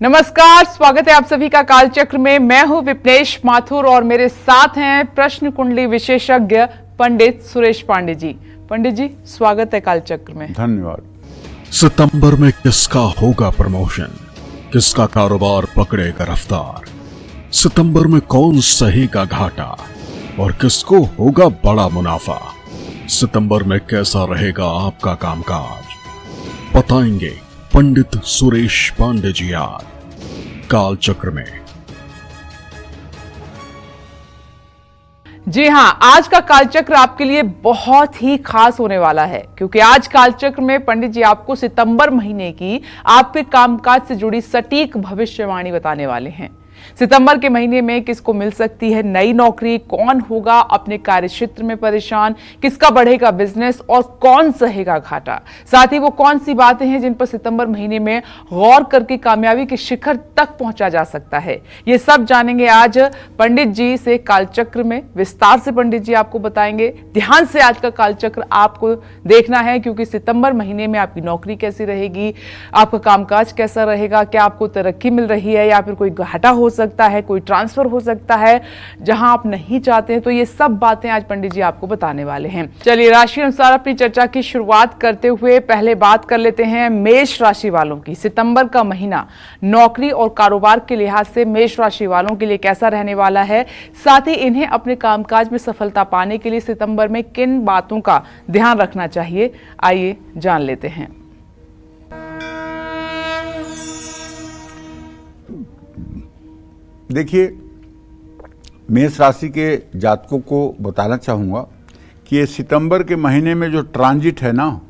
नमस्कार, स्वागत है आप सभी का कालचक्र में। मैं हूं विपनेश माथुर और मेरे साथ हैं प्रश्न कुंडली विशेषज्ञ पंडित सुरेश पांडे जी। पंडित जी, स्वागत है कालचक्र में। धन्यवाद। सितंबर में किसका होगा प्रमोशन, किसका कारोबार पकड़ेगा रफ्तार, सितंबर में कौन सहेगा घाटा और किसको होगा बड़ा मुनाफा, सितंबर में कैसा रहेगा आपका कामकाज, बताएंगे पंडित सुरेश पांडे जी आज कालचक्र में। जी हां, आज का कालचक्र आपके लिए बहुत ही खास होने वाला है, क्योंकि आज कालचक्र में पंडित जी आपको सितंबर महीने की आपके कामकाज से जुड़ी सटीक भविष्यवाणी बताने वाले हैं। सितंबर के महीने में किसको मिल सकती है नई नौकरी, कौन होगा अपने कार्य क्षेत्र में परेशान, किसका बढ़ेगा बिजनेस और कौन सहेगा घाटा। साथ ही वो कौन सी बातें हैं जिन पर सितंबर महीने में गौर करके कामयाबी के शिखर तक पहुंचा जा सकता है। ये सब जानेंगे आज पंडित जी से कालचक्र में। विस्तार से पंडित जी आपको बताएंगे। ध्यान से आज का कालचक्र आपको देखना है, क्योंकि सितंबर महीने में आपकी नौकरी कैसी रहेगी, आपका कामकाज कैसा रहेगा, क्या आपको तरक्की मिल रही है या फिर कोई घाटा हो सकता है, कोई ट्रांसफर हो सकता है जहां आप नहीं चाहते हैं। तो ये सब बातें आज पंडित जी आपको बताने वाले हैं। चलिए राशि अनुसार अपनी चर्चा की शुरुआत करते हुए पहले बात कर लेते हैं मेष राशि वालों की। सितंबर का महीना नौकरी और कारोबार के लिहाज से मेष राशि वालों के लिए कैसा रहने वाला है, साथ ही इन्हें अपने कामकाज में सफलता पाने के लिए सितंबर में किन बातों का ध्यान रखना चाहिए, आइए जान लेते हैं। देखिए, मेष राशि के जातकों को बताना चाहूँगा कि ये सितंबर के महीने में जो ट्रांजिट है ना,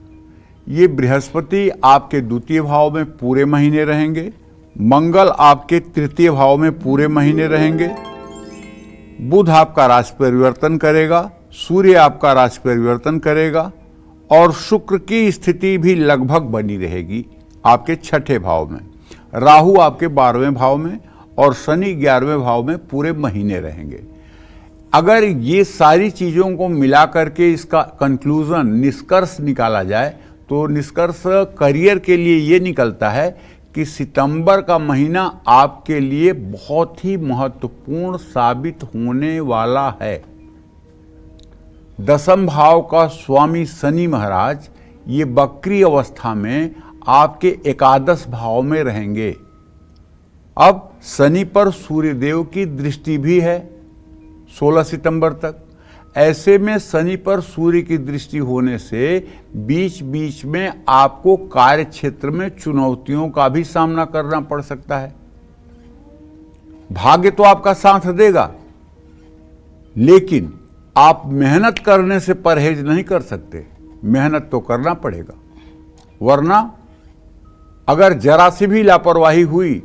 ये बृहस्पति आपके द्वितीय भाव में पूरे महीने रहेंगे, मंगल आपके तृतीय भाव में पूरे महीने रहेंगे, बुध आपका राशि परिवर्तन करेगा, सूर्य आपका राशि परिवर्तन करेगा और शुक्र की स्थिति भी लगभग बनी रहेगी आपके छठे भाव में, राहु आपके 12वें भाव में और शनि 11वें भाव में पूरे महीने रहेंगे। अगर ये सारी चीज़ों को मिला करके इसका कंक्लूजन, निष्कर्ष निकाला जाए तो निष्कर्ष करियर के लिए ये निकलता है कि सितंबर का महीना आपके लिए बहुत ही महत्वपूर्ण साबित होने वाला है। दसम भाव का स्वामी शनि महाराज ये वक्री अवस्था में आपके एकादश भाव में रहेंगे। अब शनि पर सूर्यदेव की दृष्टि भी है 16 सितंबर तक। ऐसे में शनि पर सूर्य की दृष्टि होने से बीच बीच में आपको कार्य क्षेत्र में चुनौतियों का भी सामना करना पड़ सकता है। भाग्य तो आपका साथ देगा, लेकिन आप मेहनत करने से परहेज नहीं कर सकते। मेहनत तो करना पड़ेगा, वरना अगर जरा सी भी लापरवाही हुई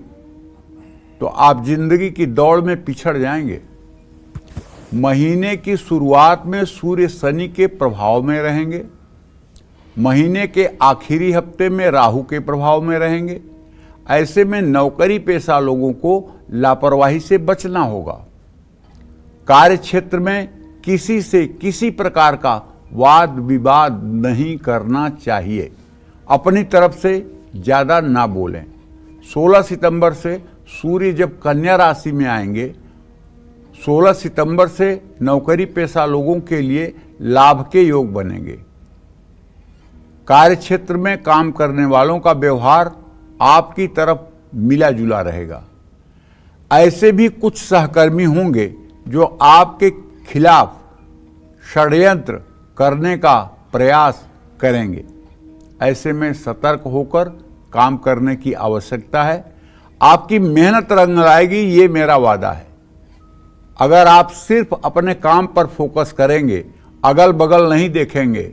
तो आप जिंदगी की दौड़ में पिछड़ जाएंगे। महीने की शुरुआत में सूर्य शनि के प्रभाव में रहेंगे, महीने के आखिरी हफ्ते में राहु के प्रभाव में रहेंगे। ऐसे में नौकरी पेशा लोगों को लापरवाही से बचना होगा। कार्य क्षेत्र में किसी से किसी प्रकार का वाद विवाद नहीं करना चाहिए। अपनी तरफ से ज़्यादा ना बोलें। 16 सितंबर से सूर्य जब कन्या राशि में आएंगे, 16 सितंबर से नौकरी पेशा लोगों के लिए लाभ के योग बनेंगे। कार्य क्षेत्र में काम करने वालों का व्यवहार आपकी तरफ मिला जुला रहेगा। ऐसे भी कुछ सहकर्मी होंगे जो आपके खिलाफ षड्यंत्र करने का प्रयास करेंगे। ऐसे में सतर्क होकर काम करने की आवश्यकता है। आपकी मेहनत रंग लाएगी, ये मेरा वादा है। अगर आप सिर्फ अपने काम पर फोकस करेंगे, अगल बगल नहीं देखेंगे,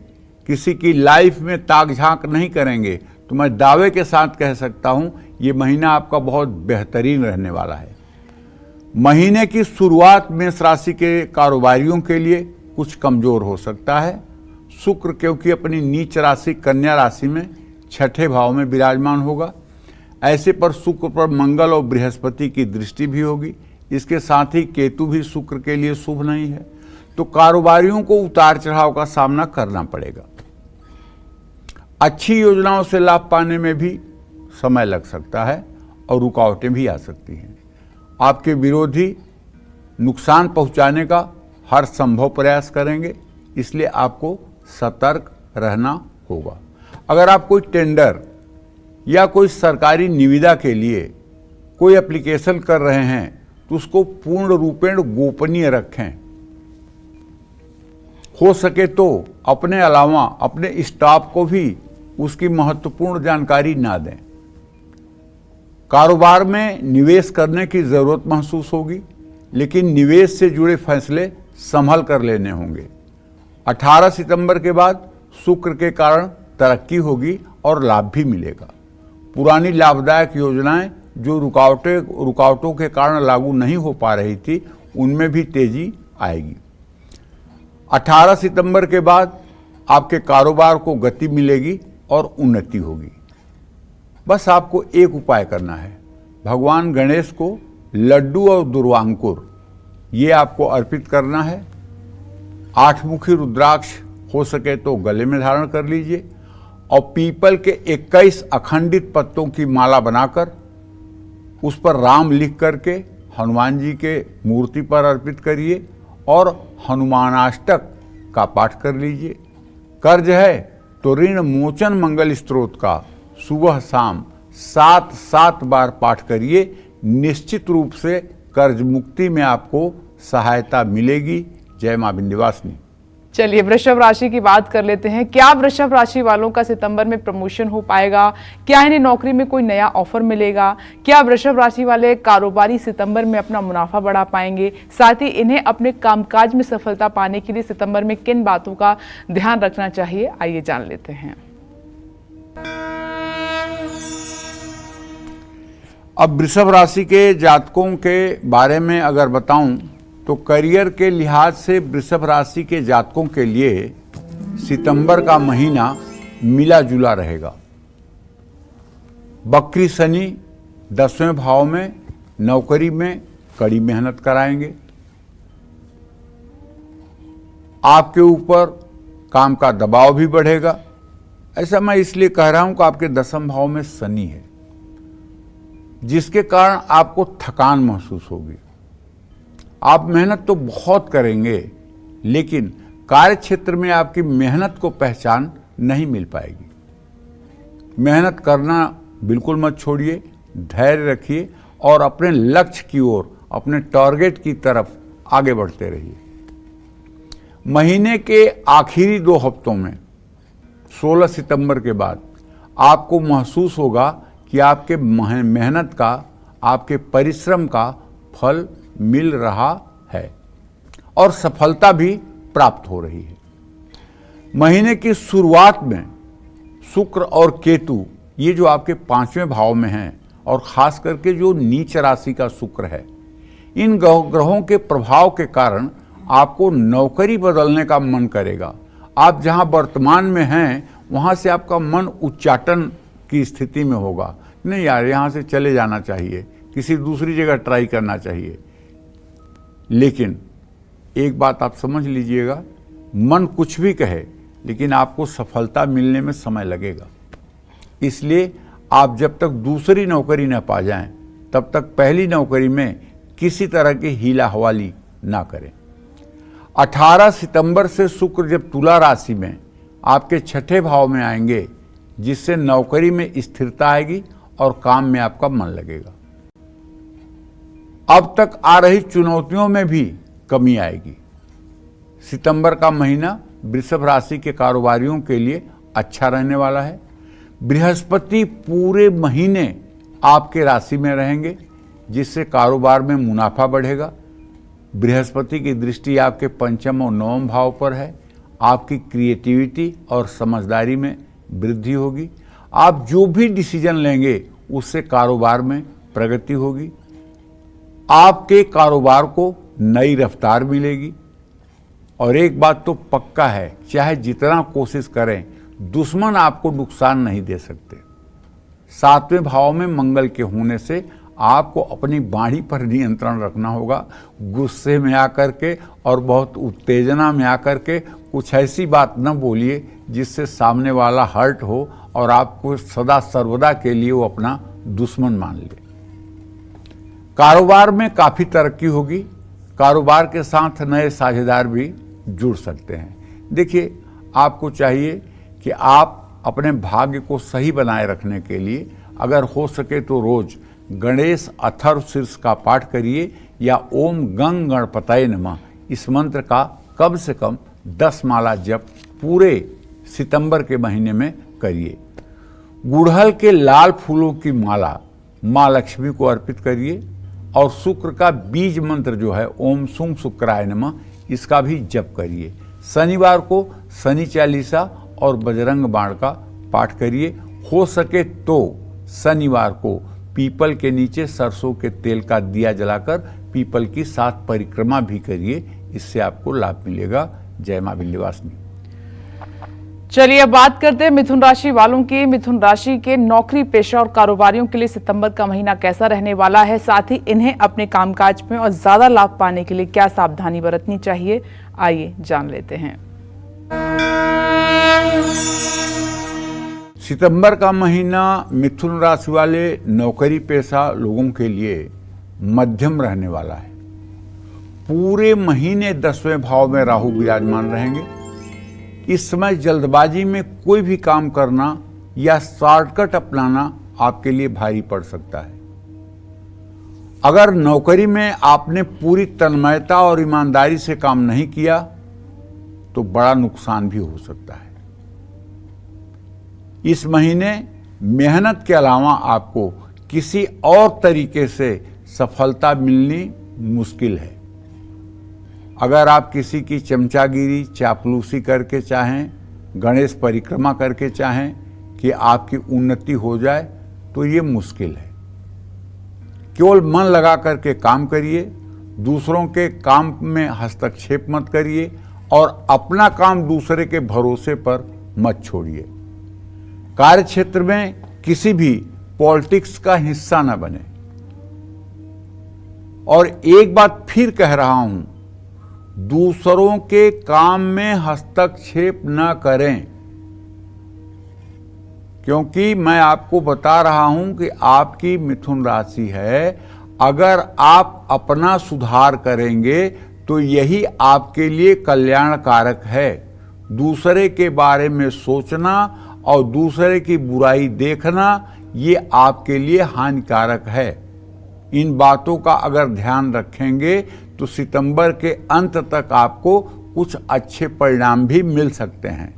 किसी की लाइफ में ताक झांक नहीं करेंगे, तो मैं दावे के साथ कह सकता हूं ये महीना आपका बहुत बेहतरीन रहने वाला है। महीने की शुरुआत मेष राशि के कारोबारियों के लिए कुछ कमजोर हो सकता है। शुक्र क्योंकि अपनी नीच राशि कन्या राशि में छठे भाव में विराजमान होगा। ऐसे पर शुक्र पर मंगल और बृहस्पति की दृष्टि भी होगी। इसके साथ ही केतु भी शुक्र के लिए शुभ नहीं है, तो कारोबारियों को उतार चढ़ाव का सामना करना पड़ेगा। अच्छी योजनाओं से लाभ पाने में भी समय लग सकता है और रुकावटें भी आ सकती हैं। आपके विरोधी नुकसान पहुंचाने का हर संभव प्रयास करेंगे, इसलिए आपको सतर्क रहना होगा। अगर आप कोई टेंडर या कोई सरकारी निविदा के लिए कोई एप्लीकेशन कर रहे हैं तो उसको पूर्ण रूपेण गोपनीय रखें। हो सके तो अपने अलावा अपने स्टाफ को भी उसकी महत्वपूर्ण जानकारी ना दें। कारोबार में निवेश करने की जरूरत महसूस होगी, लेकिन निवेश से जुड़े फैसले संभल कर लेने होंगे। 18 सितंबर के बाद शुक्र के कारण तरक्की होगी और लाभ भी मिलेगा। पुरानी लाभदायक योजनाएं जो रुकावटों के कारण लागू नहीं हो पा रही थी, उनमें भी तेजी आएगी। 18 सितंबर के बाद आपके कारोबार को गति मिलेगी और उन्नति होगी। बस आपको एक उपाय करना है, भगवान गणेश को लड्डू और दुर्वांकुर ये आपको अर्पित करना है। 8 मुखी रुद्राक्ष हो सके तो गले में धारण कर लीजिए और पीपल के 21 अखंडित पत्तों की माला बनाकर उस पर राम लिख करके हनुमान जी के मूर्ति पर अर्पित करिए और हनुमानाष्टक का पाठ कर लीजिए। कर्ज है तो ऋण मोचन मंगल स्तोत्र का सुबह शाम 7 बार पाठ करिए। निश्चित रूप से कर्ज मुक्ति में आपको सहायता मिलेगी। जय मां विंध्यवासिनी। चलिए वृषभ राशि की बात कर लेते हैं। क्या वृषभ राशि वालों का सितंबर में प्रमोशन हो पाएगा? क्या इन्हें नौकरी में कोई नया ऑफर मिलेगा? क्या वृषभ राशि वाले कारोबारी सितंबर में अपना मुनाफा बढ़ा पाएंगे? साथ ही इन्हें अपने कामकाज में सफलता पाने के लिए सितंबर में किन बातों का ध्यान रखना चाहिए, आइए जान लेते हैं। अब वृषभ राशि के जातकों के बारे में अगर बताऊं तो करियर के लिहाज से वृषभ राशि के जातकों के लिए सितंबर का महीना मिला जुला रहेगा। बकरी शनि 10वें भाव में नौकरी में कड़ी मेहनत कराएंगे। आपके ऊपर काम का दबाव भी बढ़ेगा। ऐसा मैं इसलिए कह रहा हूं कि आपके 10वें भाव में शनि है, जिसके कारण आपको थकान महसूस होगी। आप मेहनत तो बहुत करेंगे, लेकिन कार्य क्षेत्र में आपकी मेहनत को पहचान नहीं मिल पाएगी। मेहनत करना बिल्कुल मत छोड़िए, धैर्य रखिए और अपने लक्ष्य की ओर, अपने टारगेट की तरफ आगे बढ़ते रहिए। महीने के आखिरी 2 हफ्तों में 16 सितंबर के बाद आपको महसूस होगा कि आपके मेहनत का, आपके परिश्रम का फल मिल रहा है और सफलता भी प्राप्त हो रही है। महीने की शुरुआत में शुक्र और केतु ये जो आपके 5वें भाव में हैं और खास करके जो नीच राशि का शुक्र है, इन ग्रहों के प्रभाव के कारण आपको नौकरी बदलने का मन करेगा। आप जहां वर्तमान में हैं वहां से आपका मन उच्चाटन की स्थिति में होगा। नहीं यार, यहां से चले जाना चाहिए, किसी दूसरी जगह ट्राई करना चाहिए। लेकिन एक बात आप समझ लीजिएगा, मन कुछ भी कहे लेकिन आपको सफलता मिलने में समय लगेगा। इसलिए आप जब तक दूसरी नौकरी न पा जाएं, तब तक पहली नौकरी में किसी तरह की हीला हवाली ना करें। 18 सितंबर से शुक्र जब तुला राशि में आपके 6ठे भाव में आएंगे, जिससे नौकरी में स्थिरता आएगी और काम में आपका मन लगेगा। अब तक आ रही चुनौतियों में भी कमी आएगी। सितंबर का महीना वृषभ राशि के कारोबारियों के लिए अच्छा रहने वाला है। बृहस्पति पूरे महीने आपके राशि में रहेंगे, जिससे कारोबार में मुनाफा बढ़ेगा। बृहस्पति की दृष्टि आपके 5वें और 9वें भाव पर है। आपकी क्रिएटिविटी और समझदारी में वृद्धि होगी। आप जो भी डिसीजन लेंगे उससे कारोबार में प्रगति होगी। आपके कारोबार को नई रफ्तार मिलेगी। और एक बात तो पक्का है, चाहे जितना कोशिश करें, दुश्मन आपको नुकसान नहीं दे सकते। 7वें भाव में मंगल के होने से आपको अपनी वाणी पर नियंत्रण रखना होगा। गुस्से में आकर के और बहुत उत्तेजना में आकर के कुछ ऐसी बात न बोलिए जिससे सामने वाला हर्ट हो और आपको सदा सर्वदा के लिए वो अपना दुश्मन मान ले। कारोबार में काफ़ी तरक्की होगी। कारोबार के साथ नए साझेदार भी जुड़ सकते हैं। देखिए, आपको चाहिए कि आप अपने भाग्य को सही बनाए रखने के लिए अगर हो सके तो रोज गणेश अथर्व शीर्ष का पाठ करिए या ओम गंग गणपतये नमः इस मंत्र का कम से कम 10 माला जप पूरे सितंबर के महीने में करिए। गुड़हल के लाल फूलों की माला माँ लक्ष्मी को अर्पित करिए और शुक्र का बीज मंत्र जो है ओम सुं शुक्राय नमः इसका भी जप करिए। शनिवार को शनि चालीसा और बजरंग बाण का पाठ करिए। हो सके तो शनिवार को पीपल के नीचे सरसों के तेल का दिया जलाकर पीपल की 7 परिक्रमा भी करिए। इससे आपको लाभ मिलेगा। जय मां विंध्यवासिनी। चलिए अब बात करते हैं मिथुन राशि वालों की। मिथुन राशि के नौकरी पेशा और कारोबारियों के लिए सितंबर का महीना कैसा रहने वाला है, साथ ही इन्हें अपने कामकाज में और ज्यादा लाभ पाने के लिए क्या सावधानी बरतनी चाहिए, आइए जान लेते हैं। सितंबर का महीना मिथुन राशि वाले नौकरी पेशा लोगों के लिए मध्यम रहने वाला है। पूरे महीने 10वें भाव में राहु विराजमान रहेंगे। इस समय जल्दबाजी में कोई भी काम करना या शॉर्टकट अपनाना आपके लिए भारी पड़ सकता है। अगर नौकरी में आपने पूरी तन्मयता और ईमानदारी से काम नहीं किया तो बड़ा नुकसान भी हो सकता है। इस महीने मेहनत के अलावा आपको किसी और तरीके से सफलता मिलनी मुश्किल है। अगर आप किसी की चमचागिरी चापलूसी करके चाहें, गणेश परिक्रमा करके चाहें कि आपकी उन्नति हो जाए तो ये मुश्किल है। केवल मन लगा करके काम करिए, दूसरों के काम में हस्तक्षेप मत करिए और अपना काम दूसरे के भरोसे पर मत छोड़िए। कार्य क्षेत्र में किसी भी पॉलिटिक्स का हिस्सा न बने। और एक बात फिर कह रहा हूं, दूसरों के काम में हस्तक्षेप न करें, क्योंकि मैं आपको बता रहा हूं कि आपकी मिथुन राशि है। अगर आप अपना सुधार करेंगे तो यही आपके लिए कल्याणकारक है। दूसरे के बारे में सोचना और दूसरे की बुराई देखना ये आपके लिए हानिकारक है। इन बातों का अगर ध्यान रखेंगे तो सितंबर के अंत तक आपको कुछ अच्छे परिणाम भी मिल सकते हैं।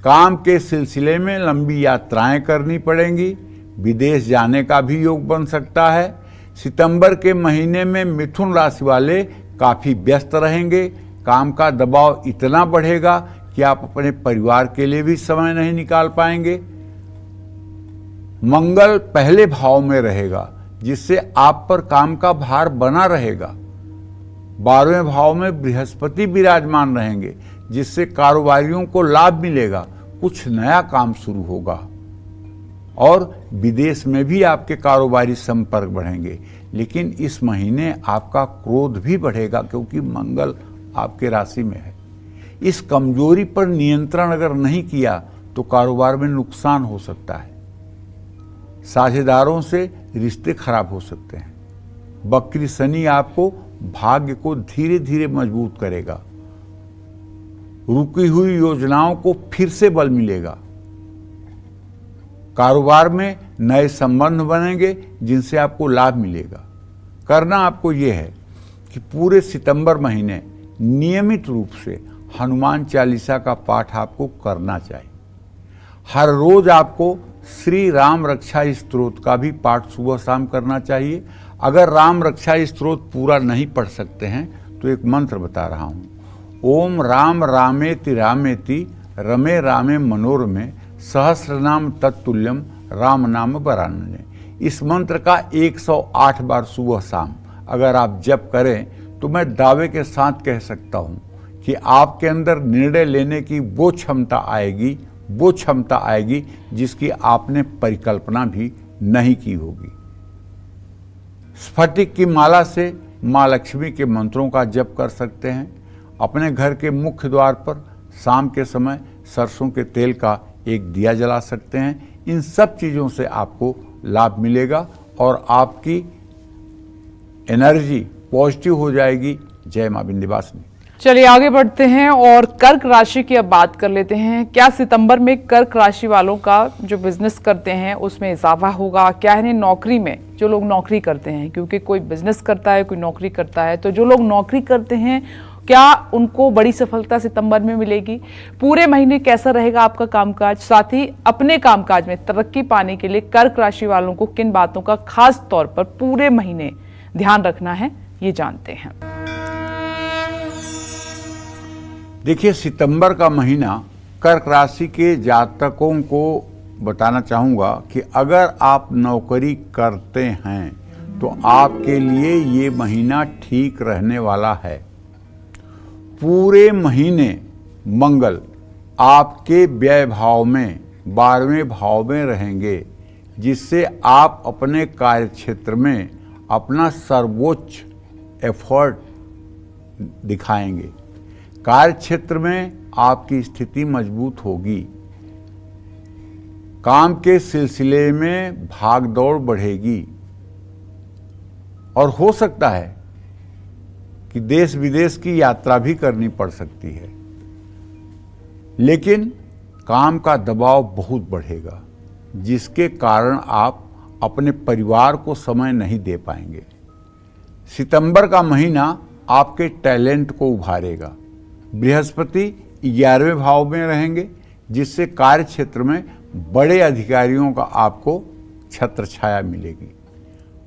काम के सिलसिले में लंबी यात्राएं करनी पड़ेंगी। विदेश जाने का भी योग बन सकता है। सितंबर के महीने में मिथुन राशि वाले काफ़ी व्यस्त रहेंगे। काम का दबाव इतना बढ़ेगा कि आप अपने परिवार के लिए भी समय नहीं निकाल पाएंगे। मंगल पहले भाव में रहेगा, जिससे आप पर काम का भार बना रहेगा। 12वें भाव में बृहस्पति विराजमान रहेंगे, जिससे कारोबारियों को लाभ मिलेगा। कुछ नया काम शुरू होगा और विदेश में भी आपके कारोबारी संपर्क बढ़ेंगे। लेकिन इस महीने आपका क्रोध भी बढ़ेगा, क्योंकि मंगल आपके राशि में है। इस कमजोरी पर नियंत्रण अगर नहीं किया तो कारोबार में नुकसान हो सकता है। साझेदारों से रिश्ते खराब हो सकते हैं। बकरी शनि आपको भाग्य को धीरे धीरे मजबूत करेगा। रुकी हुई योजनाओं को फिर से बल मिलेगा। कारोबार में नए संबंध बनेंगे जिनसे आपको लाभ मिलेगा। करना आपको यह है कि पूरे सितंबर महीने नियमित रूप से हनुमान चालीसा का पाठ आपको करना चाहिए। हर रोज आपको श्री राम रक्षा स्तोत्र का भी पाठ सुबह शाम करना चाहिए। अगर राम रक्षा स्तोत्र पूरा नहीं पढ़ सकते हैं तो एक मंत्र बता रहा हूँ। ओम राम रामेति रामेति रमे रामे मनोरमे सहस्रनाम तत्तुल्यम राम नाम वरानने। इस मंत्र का 108 बार सुबह शाम अगर आप जप करें तो मैं दावे के साथ कह सकता हूँ कि आपके अंदर निर्णय लेने की वो क्षमता आएगी जिसकी आपने परिकल्पना भी नहीं की होगी। स्फटिक की माला से माँ लक्ष्मी के मंत्रों का जप कर सकते हैं। अपने घर के मुख्य द्वार पर शाम के समय सरसों के तेल का एक दिया जला सकते हैं। इन सब चीज़ों से आपको लाभ मिलेगा और आपकी एनर्जी पॉजिटिव हो जाएगी। जय मां विंध्यवासिनी। चलिए आगे बढ़ते हैं और कर्क राशि की अब बात कर लेते हैं। क्या सितंबर में कर्क राशि वालों का जो बिजनेस करते हैं उसमें इजाफा होगा? क्या है नौकरी में जो लोग नौकरी करते हैं, क्योंकि कोई बिजनेस करता है कोई नौकरी करता है, तो जो लोग नौकरी करते हैं क्या उनको बड़ी सफलता सितंबर में मिलेगी? पूरे महीने कैसा रहेगा आपका कामकाज? साथ ही अपने कामकाज में तरक्की पाने के लिए कर्क राशि वालों को किन बातों का खास तौर पर पूरे महीने ध्यान रखना है, ये जानते हैं। देखिए, सितंबर का महीना कर्क राशि के जातकों को बताना चाहूँगा कि अगर आप नौकरी करते हैं तो आपके लिए ये महीना ठीक रहने वाला है। पूरे महीने मंगल आपके व्यय भाव में 12वें भाव में रहेंगे, जिससे आप अपने कार्य क्षेत्र में अपना सर्वोच्च एफर्ट दिखाएंगे। कार्य क्षेत्र में आपकी स्थिति मजबूत होगी। काम के सिलसिले में भागदौड़ बढ़ेगी और हो सकता है कि देश विदेश की यात्रा भी करनी पड़ सकती है, लेकिन काम का दबाव बहुत बढ़ेगा, जिसके कारण आप अपने परिवार को समय नहीं दे पाएंगे। सितंबर का महीना आपके टैलेंट को उभारेगा। बृहस्पति 11वें भाव में रहेंगे, जिससे कार्य क्षेत्र में बड़े अधिकारियों का आपको छत्र छाया मिलेगी।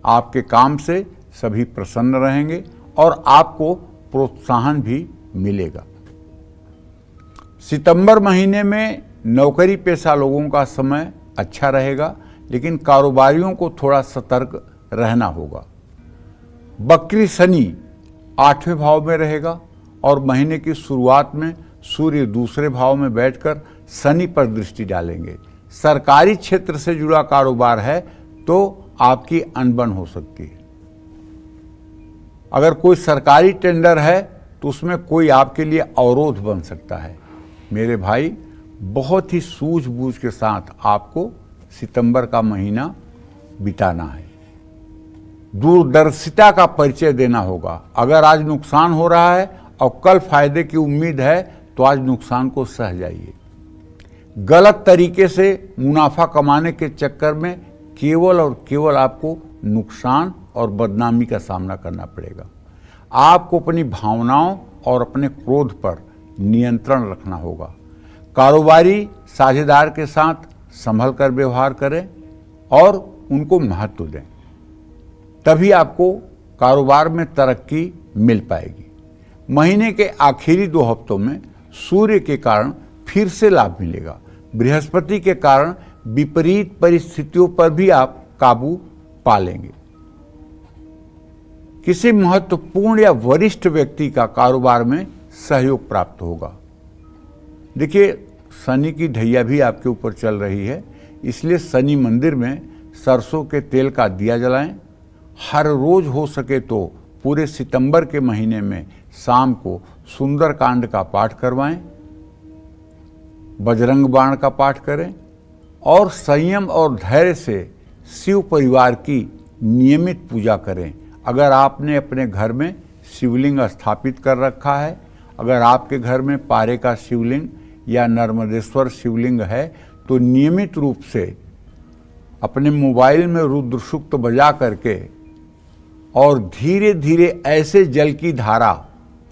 आपके काम से सभी प्रसन्न रहेंगे और आपको प्रोत्साहन भी मिलेगा। सितंबर महीने में नौकरी पेशा लोगों का समय अच्छा रहेगा, लेकिन कारोबारियों को थोड़ा सतर्क रहना होगा। बकरी शनि 8वें भाव में रहेगा और महीने की शुरुआत में सूर्य दूसरे भाव में बैठकर शनि पर दृष्टि डालेंगे। सरकारी क्षेत्र से जुड़ा कारोबार है तो आपकी अनबन हो सकती है। अगर कोई सरकारी टेंडर है तो उसमें कोई आपके लिए अवरोध बन सकता है। मेरे भाई, बहुत ही सूझबूझ के साथ आपको सितंबर का महीना बिताना है। दूरदर्शिता का परिचय देना होगा। अगर आज नुकसान हो रहा है और कल फायदे की उम्मीद है तो आज नुकसान को सह जाइए। गलत तरीके से मुनाफा कमाने के चक्कर में केवल और केवल आपको नुकसान और बदनामी का सामना करना पड़ेगा। आपको अपनी भावनाओं और अपने क्रोध पर नियंत्रण रखना होगा। कारोबारी साझेदार के साथ संभल कर व्यवहार करें और उनको महत्व दें, तभी आपको कारोबार में तरक्की मिल पाएगी। महीने के आखिरी 2 हफ्तों में सूर्य के कारण फिर से लाभ मिलेगा। बृहस्पति के कारण विपरीत परिस्थितियों पर भी आप काबू पा लेंगे। किसी महत्वपूर्ण या वरिष्ठ व्यक्ति का कारोबार में सहयोग प्राप्त होगा। देखिए, शनि की ढैया भी आपके ऊपर चल रही है, इसलिए शनि मंदिर में सरसों के तेल का दिया जलाएं। हर रोज हो सके तो पूरे सितंबर के महीने में शाम को सुंदरकांड का पाठ करवाएं, बजरंग बाण का पाठ करें और संयम और धैर्य से शिव परिवार की नियमित पूजा करें। अगर आपने अपने घर में शिवलिंग स्थापित कर रखा है, अगर आपके घर में पारे का शिवलिंग या नर्मदेश्वर शिवलिंग है, तो नियमित रूप से अपने मोबाइल में रुद्र सूक्त बजा करके और धीरे धीरे ऐसे जल की धारा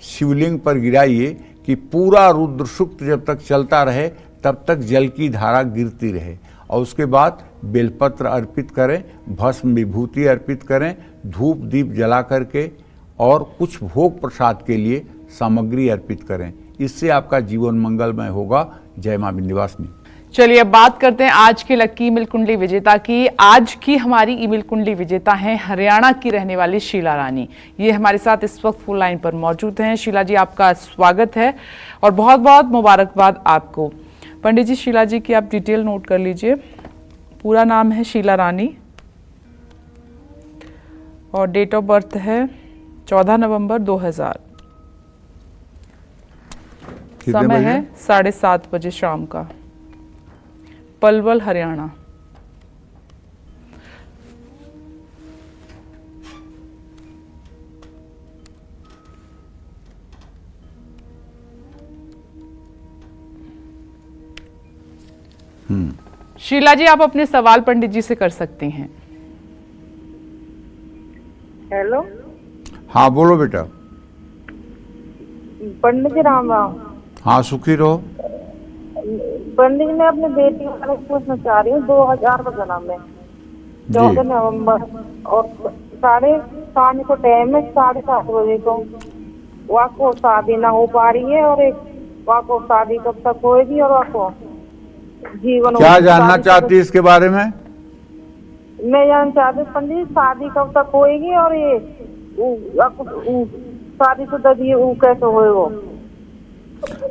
शिवलिंग पर गिराइए कि पूरा रुद्र सूक्त जब तक चलता रहे तब तक जल की धारा गिरती रहे। और उसके बाद बेलपत्र अर्पित करें, भस्म विभूति अर्पित करें, धूप दीप जला करके और कुछ भोग प्रसाद के लिए सामग्री अर्पित करें। इससे आपका जीवन मंगलमय होगा। जय मां विंध्यवासिनी। चलिए अब बात करते हैं आज की लकी ईमेल कुंडली विजेता की। आज की हमारी ईमेल कुंडली विजेता हैं हरियाणा की रहने वाली शीला रानी। ये हमारे साथ इस वक्त फोन लाइन पर मौजूद हैं। शीला जी, आपका स्वागत है और बहुत बहुत मुबारकबाद आपको। पंडित जी, शीला जी की आप डिटेल नोट कर लीजिए। पूरा नाम है शीला रानी और डेट ऑफ बर्थ है 14 नवंबर 2000। समय है 7:30 बजे शाम का, पलवल हरियाणा। शीला जी, आप अपने सवाल पंडित जी से कर सकती हैं। हेलो हाँ बोलो बेटा। पंडित जी, राम राम। हाँ सुखी रहो। पंडित जी, मैं अपने बेटी के बारे में पूछना चाह रही हूँ। 2000 का जन्म है, 14 नवंबर, और शाम को टाइम है 7:30 बजे को। वहाँ को शादी ना हो पा रही है, और एक वहाँ को शादी कब तक होएगी, और वहाँ को जीवन क्या जानना चाहती है इसके बारे में? मैं जानना चाहती हूँ पंडित जी, शादी कब तक होएगी, और ये शादी शुदा दी वो कैसे होए वो।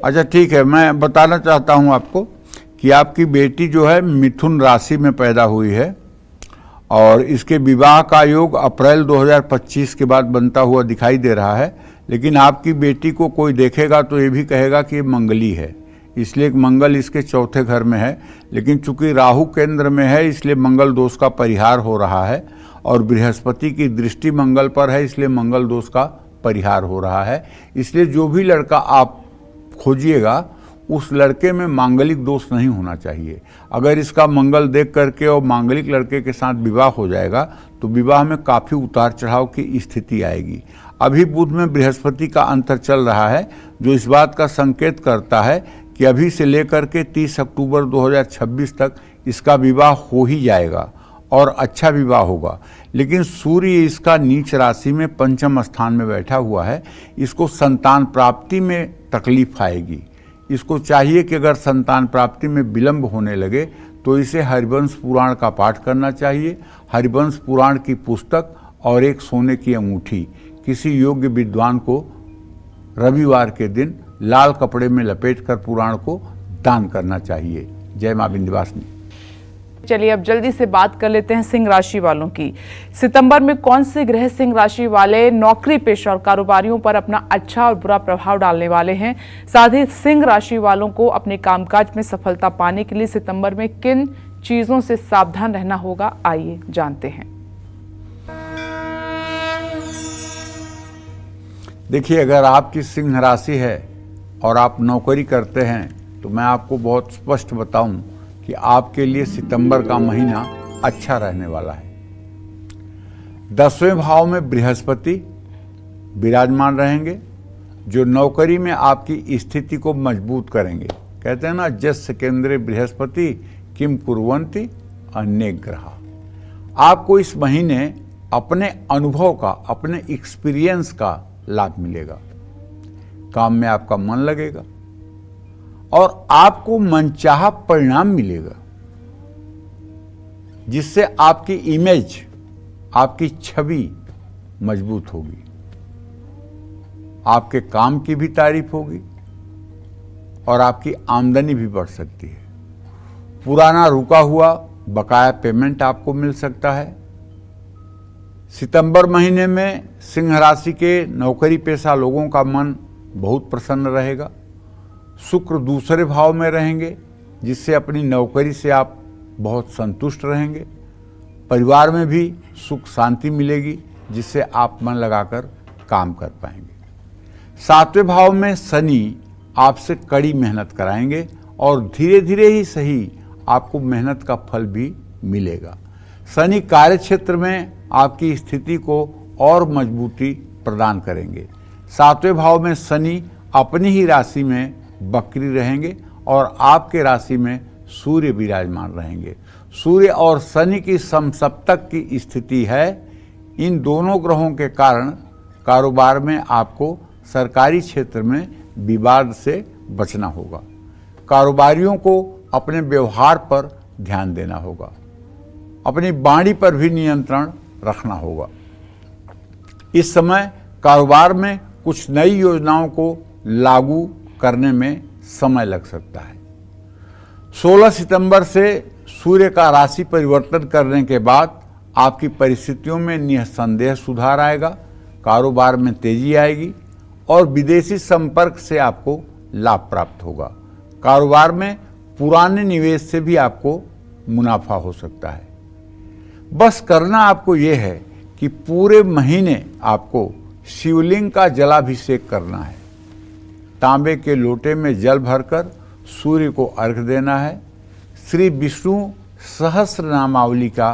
अच्छा ठीक है, मैं बताना चाहता हूं आपको कि आपकी बेटी जो है मिथुन राशि में पैदा हुई है, और इसके विवाह का योग अप्रैल 2025 के बाद बनता हुआ दिखाई दे रहा है। लेकिन आपकी बेटी को कोई देखेगा तो ये भी कहेगा कि ये मंगली है, इसलिए एक मंगल इसके चौथे घर में है। लेकिन चूंकि राहु केंद्र में है, इसलिए मंगल दोष का परिहार हो रहा है, और बृहस्पति की दृष्टि मंगल पर है, इसलिए मंगल दोष का परिहार हो रहा है। इसलिए जो भी लड़का आप खोजिएगा उस लड़के में मांगलिक दोष नहीं होना चाहिए। अगर इसका मंगल देख करके और मांगलिक लड़के के साथ विवाह हो जाएगा तो विवाह में काफ़ी उतार चढ़ाव की स्थिति आएगी। अभी बुध में बृहस्पति का अंतर चल रहा है, जो इस बात का संकेत करता है कि अभी से लेकर के 30 अक्टूबर 2026 तक इसका विवाह हो ही जाएगा, और अच्छा विवाह होगा। लेकिन सूर्य इसका नीच राशि में पंचम स्थान में बैठा हुआ है, इसको संतान प्राप्ति में तकलीफ आएगी। इसको चाहिए कि अगर संतान प्राप्ति में विलंब होने लगे तो इसे हरिवंश पुराण का पाठ करना चाहिए। हरिवंश पुराण की पुस्तक और एक सोने की अंगूठी किसी योग्य विद्वान को रविवार के दिन लाल कपड़े में लपेटकर पुराण को दान करना चाहिए। जय मां विंध्यवासिनी। चलिए अब जल्दी से बात कर लेते हैं सिंह राशि वालों की। सितंबर में कौन से ग्रह सिंह राशि वाले नौकरी पेशा और कारोबारियों पर अपना अच्छा और बुरा प्रभाव डालने वाले हैं। साथ ही सिंह राशि वालों को अपने कामकाज में सफलता पाने के लिए सितंबर में किन चीजों से सावधान रहना होगा, आइए जानते हैं। देखिए, अगर आपकी सिंह राशि है और आप नौकरी करते हैं तो मैं आपको बहुत स्पष्ट बताऊं कि आपके लिए सितंबर का महीना अच्छा रहने वाला है। 10वें भाव में बृहस्पति विराजमान रहेंगे, जो नौकरी में आपकी स्थिति को मजबूत करेंगे। कहते हैं ना, जस्य केंद्रे बृहस्पति किम कुर्वन्ति अनेक ग्रहा। आपको इस महीने अपने अनुभव का, अपने एक्सपीरियंस का लाभ मिलेगा। काम में आपका मन लगेगा और आपको मनचाहा परिणाम मिलेगा, जिससे आपकी इमेज, आपकी छवि मजबूत होगी। आपके काम की भी तारीफ होगी और आपकी आमदनी भी बढ़ सकती है। पुराना रुका हुआ बकाया पेमेंट आपको मिल सकता है। सितंबर महीने में सिंह राशि के नौकरी पेशा लोगों का मन बहुत प्रसन्न रहेगा। शुक्र दूसरे भाव में रहेंगे, जिससे अपनी नौकरी से आप बहुत संतुष्ट रहेंगे। परिवार में भी सुख शांति मिलेगी, जिससे आप मन लगाकर काम कर पाएंगे। 7वें भाव में शनि आपसे कड़ी मेहनत कराएंगे और धीरे धीरे ही सही आपको मेहनत का फल भी मिलेगा। शनि कार्य क्षेत्र में आपकी स्थिति को और मजबूती प्रदान करेंगे। 7वें भाव में शनि अपनी ही राशि में वक्री रहेंगे और आपके राशि में सूर्य विराजमान रहेंगे। सूर्य और शनि की समसप्तक की स्थिति है। इन दोनों ग्रहों के कारण कारोबार में आपको सरकारी क्षेत्र में विवाद से बचना होगा। कारोबारियों को अपने व्यवहार पर ध्यान देना होगा। अपनी वाणी पर भी नियंत्रण रखना होगा। इस समय कारोबार में कुछ नई योजनाओं को लागू करने में समय लग सकता है। 16 सितंबर से सूर्य का राशि परिवर्तन करने के बाद आपकी परिस्थितियों में निसंदेह सुधार आएगा। कारोबार में तेजी आएगी और विदेशी संपर्क से आपको लाभ प्राप्त होगा। कारोबार में पुराने निवेश से भी आपको मुनाफा हो सकता है। बस करना आपको यह है कि पूरे महीने आपको शिवलिंग का जलाभिषेक करना है। तांबे के लोटे में जल भरकर सूर्य को अर्घ देना है। श्री विष्णु सहस्र नामावली का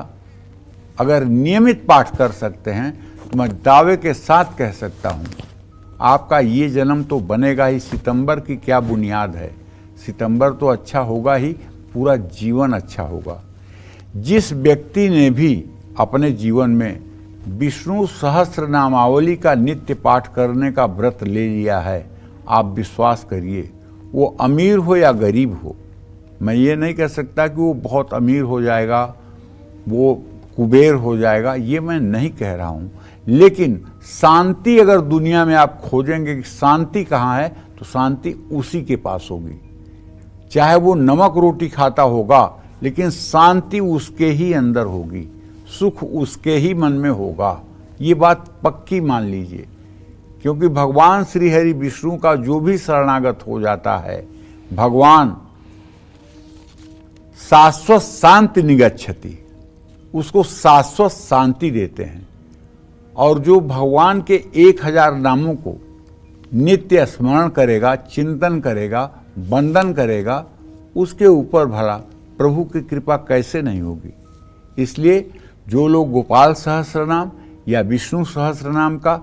अगर नियमित पाठ कर सकते हैं तो मैं दावे के साथ कह सकता हूँ आपका ये जन्म तो बनेगा ही। सितंबर की क्या बुनियाद है, सितंबर तो अच्छा होगा ही, पूरा जीवन अच्छा होगा। जिस व्यक्ति ने भी अपने जीवन में विष्णु सहस्र नामावली का नित्य पाठ करने का व्रत ले लिया है, आप विश्वास करिए, वो अमीर हो या गरीब हो, मैं ये नहीं कह सकता कि वो बहुत अमीर हो जाएगा, वो कुबेर हो जाएगा, ये मैं नहीं कह रहा हूँ, लेकिन शांति अगर दुनिया में आप खोजेंगे कि शांति कहाँ है, तो शांति उसी के पास होगी। चाहे वो नमक रोटी खाता होगा, लेकिन शांति उसके ही अंदर होगी, सुख उसके ही मन में होगा। ये बात पक्की मान लीजिए, क्योंकि भगवान श्री हरि विष्णु का जो भी शरणागत हो जाता है, भगवान शाश्वत शांति निगच्छति, उसको शाश्वत शांति देते हैं। और जो भगवान के 1000 नामों को नित्य स्मरण करेगा, चिंतन करेगा, वंदन करेगा, उसके ऊपर भला प्रभु की कृपा कैसे नहीं होगी। इसलिए जो लोग गोपाल सहस्रनाम या विष्णु सहस्रनाम का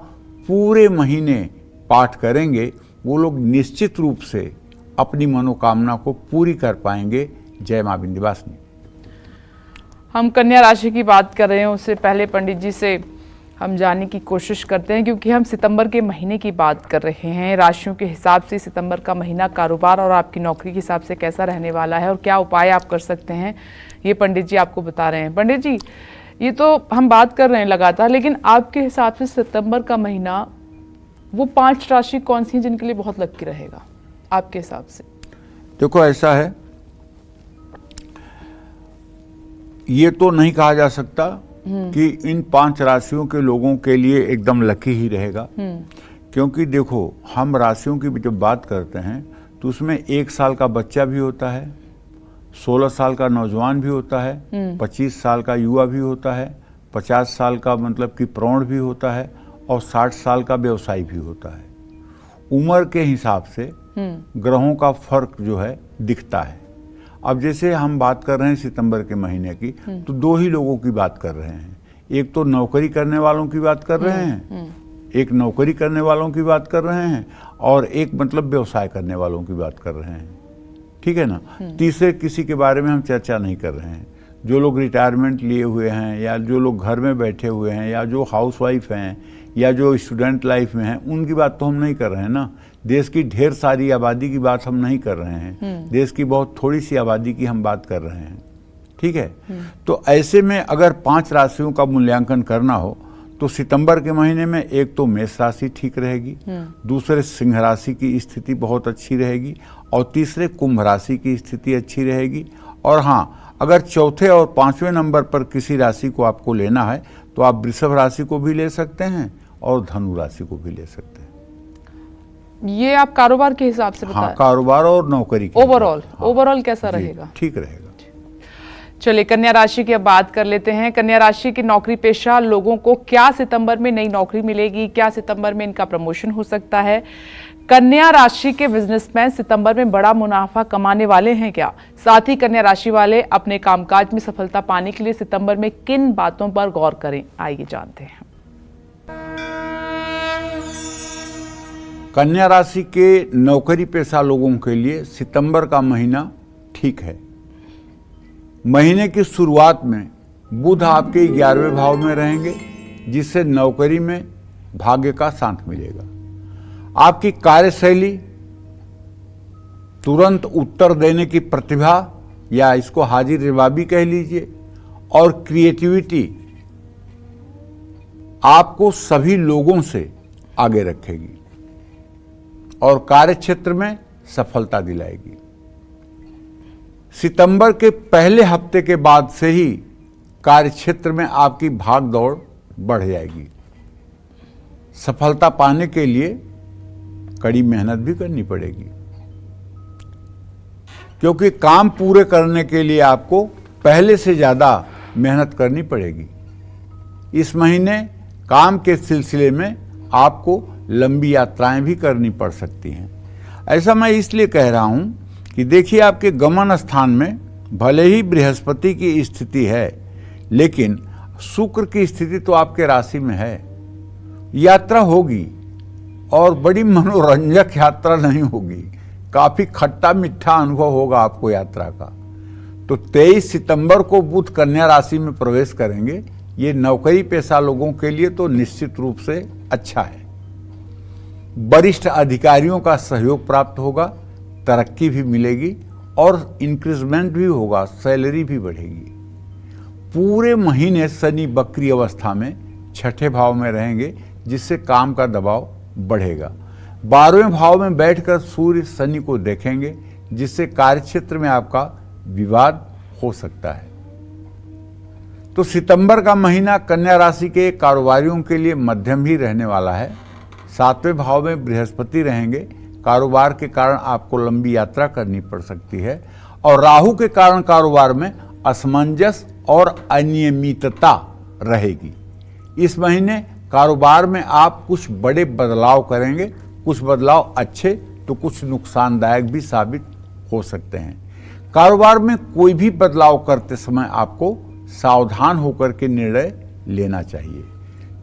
पूरे महीने पाठ करेंगे, वो लोग निश्चित रूप से अपनी मनोकामना को पूरी कर पाएंगे। जय मां विंध्यवासिनी। हम कन्या राशि की बात कर रहे हैं, उससे पहले पंडित जी से हम जानने की कोशिश करते हैं, क्योंकि हम सितंबर के महीने की बात कर रहे हैं। राशियों के हिसाब से सितंबर का महीना कारोबार और आपकी नौकरी के हिसाब से कैसा रहने वाला है और क्या उपाय आप कर सकते हैं, ये पंडित जी आपको बता रहे हैं। पंडित जी, ये तो हम बात कर रहे हैं लगातार, लेकिन आपके हिसाब से सितंबर का महीना वो 5 राशि कौन सी हैं जिनके लिए बहुत लकी रहेगा आपके हिसाब से? देखो, ऐसा है, ये तो नहीं कहा जा सकता कि इन 5 राशियों के लोगों के लिए एकदम लकी ही रहेगा, क्योंकि देखो, हम राशियों की जब बात करते हैं तो उसमें 1 साल का बच्चा भी होता है, 16 साल का नौजवान भी होता है, 25 साल का युवा भी होता है, 50 साल का मतलब कि प्रौढ़ भी होता है, और 60 साल का व्यवसायी भी होता है। उम्र के हिसाब से ग्रहों का फर्क जो है दिखता है। अब जैसे हम बात कर रहे हैं सितंबर के महीने की, तो 2 ही लोगों की बात कर रहे हैं। एक तो नौकरी करने वालों की बात कर रहे हैं, एक नौकरी करने वालों की बात कर रहे हैं, और एक मतलब व्यवसाय करने वालों की बात कर रहे हैं, ठीक है ना। तीसरे किसी के बारे में हम चर्चा नहीं कर रहे हैं। जो लोग रिटायरमेंट लिए हुए हैं, या जो लोग घर में बैठे हुए हैं, या जो हाउसवाइफ हैं, या जो स्टूडेंट लाइफ में हैं, उनकी बात तो हम नहीं कर रहे हैं ना। देश की ढेर सारी आबादी की बात हम नहीं कर रहे हैं, देश की बहुत थोड़ी सी आबादी की हम बात कर रहे हैं, ठीक है। तो ऐसे में अगर 5 राशियों का मूल्यांकन करना हो तो सितंबर के महीने में एक तो मेष राशि ठीक रहेगी, दूसरे सिंह राशि की स्थिति बहुत अच्छी रहेगी, और तीसरे कुंभ राशि की स्थिति अच्छी रहेगी। और हाँ, अगर चौथे और 5वें नंबर पर किसी राशि को आपको लेना है तो आप वृषभ राशि को भी ले सकते हैं और धनु राशि को भी ले सकते हैं। ये आप कारोबार के हिसाब से बताएं। हाँ, कारोबार और नौकरी ओवरऑल कैसा रहेगा? ठीक रहेगा। चलिए, कन्या राशि की अब बात कर लेते हैं। कन्या राशि के नौकरी पेशा लोगों को क्या सितंबर में नई नौकरी मिलेगी? क्या सितंबर में इनका प्रमोशन हो सकता है? कन्या राशि के बिजनेसमैन सितंबर में बड़ा मुनाफा कमाने वाले हैं क्या? साथ ही कन्या राशि वाले अपने कामकाज में सफलता पाने के लिए सितंबर में किन बातों पर गौर करें, आइए जानते हैं। कन्या राशि के नौकरी पेशा लोगों के लिए सितंबर का महीना ठीक है। महीने की शुरुआत में बुध आपके 11वें भाव में रहेंगे, जिससे नौकरी में भाग्य का साथ मिलेगा। आपकी कार्यशैली, तुरंत उत्तर देने की प्रतिभा, या इसको हाजिर जवाबी कह लीजिए, और क्रिएटिविटी आपको सभी लोगों से आगे रखेगी और कार्यक्षेत्र में सफलता दिलाएगी। सितंबर के पहले हफ्ते के बाद से ही कार्यक्षेत्र में आपकी भाग दौड़ बढ़ जाएगी। सफलता पाने के लिए कड़ी मेहनत भी करनी पड़ेगी, क्योंकि काम पूरे करने के लिए आपको पहले से ज़्यादा मेहनत करनी पड़ेगी। इस महीने काम के सिलसिले में आपको लंबी यात्राएं भी करनी पड़ सकती हैं। ऐसा मैं इसलिए कह रहा हूं कि देखिए, आपके गमन स्थान में भले ही बृहस्पति की स्थिति है, लेकिन शुक्र की स्थिति तो आपके राशि में है। यात्रा होगी और बड़ी मनोरंजक यात्रा नहीं होगी, काफी खट्टा मीठा अनुभव होगा आपको यात्रा का। तो 23 सितंबर को बुध कन्या राशि में प्रवेश करेंगे। ये नौकरी पेशा लोगों के लिए तो निश्चित रूप से अच्छा है। वरिष्ठ अधिकारियों का सहयोग प्राप्त होगा, तरक्की भी मिलेगी और इंक्रीजमेंट भी होगा, सैलरी भी बढ़ेगी। पूरे महीने शनि वक्री अवस्था में छठे भाव में रहेंगे, जिससे काम का दबाव बढ़ेगा। 12वें भाव में बैठकर सूर्य शनि को देखेंगे, जिससे कार्यक्षेत्र में आपका विवाद हो सकता है। तो सितंबर का महीना कन्या राशि के कारोबारियों के लिए मध्यम ही रहने वाला है। 7वें भाव में बृहस्पति रहेंगे, कारोबार के कारण आपको लंबी यात्रा करनी पड़ सकती है और राहु के कारण कारोबार में असमंजस और अनियमितता रहेगी। इस महीने कारोबार में आप कुछ बड़े बदलाव करेंगे, कुछ बदलाव अच्छे तो कुछ नुकसानदायक भी साबित हो सकते हैं। कारोबार में कोई भी बदलाव करते समय आपको सावधान होकर के निर्णय लेना चाहिए।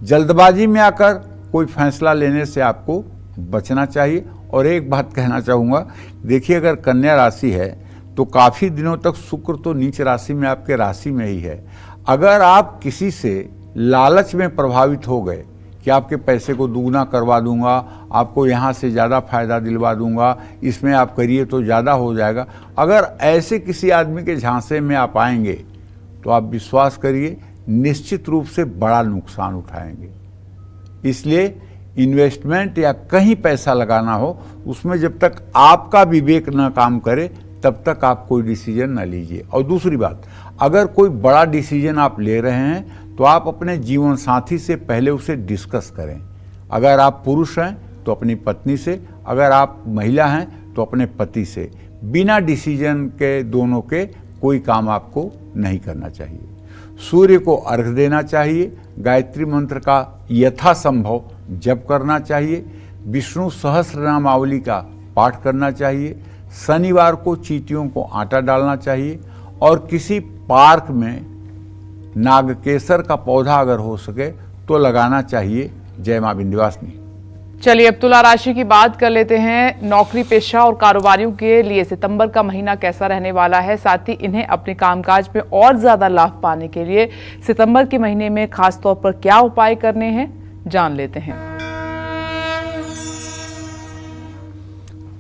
जल्दबाजी में आकर कोई फैसला लेने से आपको बचना चाहिए। और एक बात कहना चाहूँगा, देखिए अगर कन्या राशि है तो काफ़ी दिनों तक शुक्र तो नीच राशि में आपके राशि में ही है। अगर आप किसी से लालच में प्रभावित हो गए कि आपके पैसे को दुगना करवा दूंगा, आपको यहाँ से ज़्यादा फायदा दिलवा दूंगा, इसमें आप करिए तो ज़्यादा हो जाएगा, अगर ऐसे किसी आदमी के झांसे में आप आएंगे तो आप विश्वास करिए निश्चित रूप से बड़ा नुकसान उठाएंगे। इसलिए इन्वेस्टमेंट या कहीं पैसा लगाना हो, उसमें जब तक आपका विवेक न काम करे तब तक आप कोई डिसीजन न लीजिए। और दूसरी बात, अगर कोई बड़ा डिसीजन आप ले रहे हैं तो आप अपने जीवन साथी से पहले उसे डिस्कस करें। अगर आप पुरुष हैं तो अपनी पत्नी से, अगर आप महिला हैं तो अपने पति से। बिना डिसीजन के दोनों के कोई काम आपको नहीं करना चाहिए। सूर्य को अर्घ्य देना चाहिए, गायत्री मंत्र का यथासंभव जप करना चाहिए, विष्णु सहस्रनामावली का पाठ करना चाहिए, शनिवार को चींटियों को आटा डालना चाहिए और किसी पार्क में नागकेसर का पौधा अगर हो सके तो लगाना चाहिए। जय मां विंध्यवासिनी। चलिए अब तुला राशि की बात कर लेते हैं। नौकरी पेशा और कारोबारियों के लिए सितंबर का महीना कैसा रहने वाला है, साथ ही इन्हें अपने कामकाज में और ज्यादा लाभ पाने के लिए सितंबर के महीने में खास तौर पर क्या उपाय करने हैं, जान लेते हैं।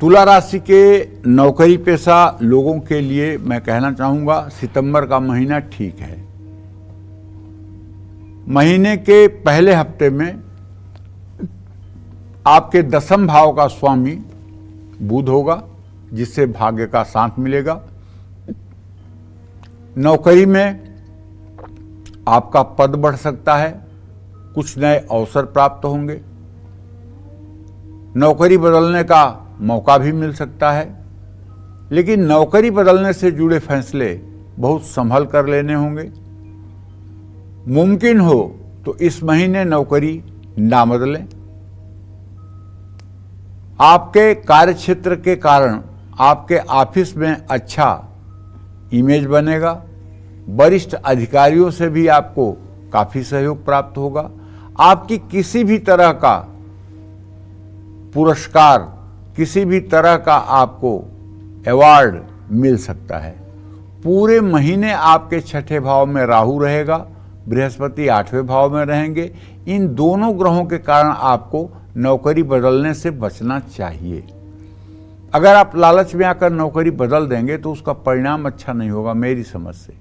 तुला राशि के नौकरी पेशा लोगों के लिए मैं कहना चाहूंगा सितंबर का महीना ठीक है। महीने के पहले हफ्ते में आपके 10वें भाव का स्वामी बुध होगा, जिससे भाग्य का साथ मिलेगा। नौकरी में आपका पद बढ़ सकता है, कुछ नए अवसर प्राप्त होंगे, नौकरी बदलने का मौका भी मिल सकता है। लेकिन नौकरी बदलने से जुड़े फैसले बहुत संभल कर लेने होंगे। मुमकिन हो तो इस महीने नौकरी ना बदलें। आपके कार्यक्षेत्र के कारण आपके ऑफिस में अच्छा इमेज बनेगा। वरिष्ठ अधिकारियों से भी आपको काफी सहयोग प्राप्त होगा। आपकी किसी भी तरह का पुरस्कार, किसी भी तरह का आपको अवार्ड मिल सकता है। पूरे महीने आपके छठे भाव में राहु रहेगा, बृहस्पति 8वें भाव में रहेंगे। इन दोनों ग्रहों के कारण आपको नौकरी बदलने से बचना चाहिए। अगर आप लालच में आकर नौकरी बदल देंगे तो उसका परिणाम अच्छा नहीं होगा मेरी समझ से।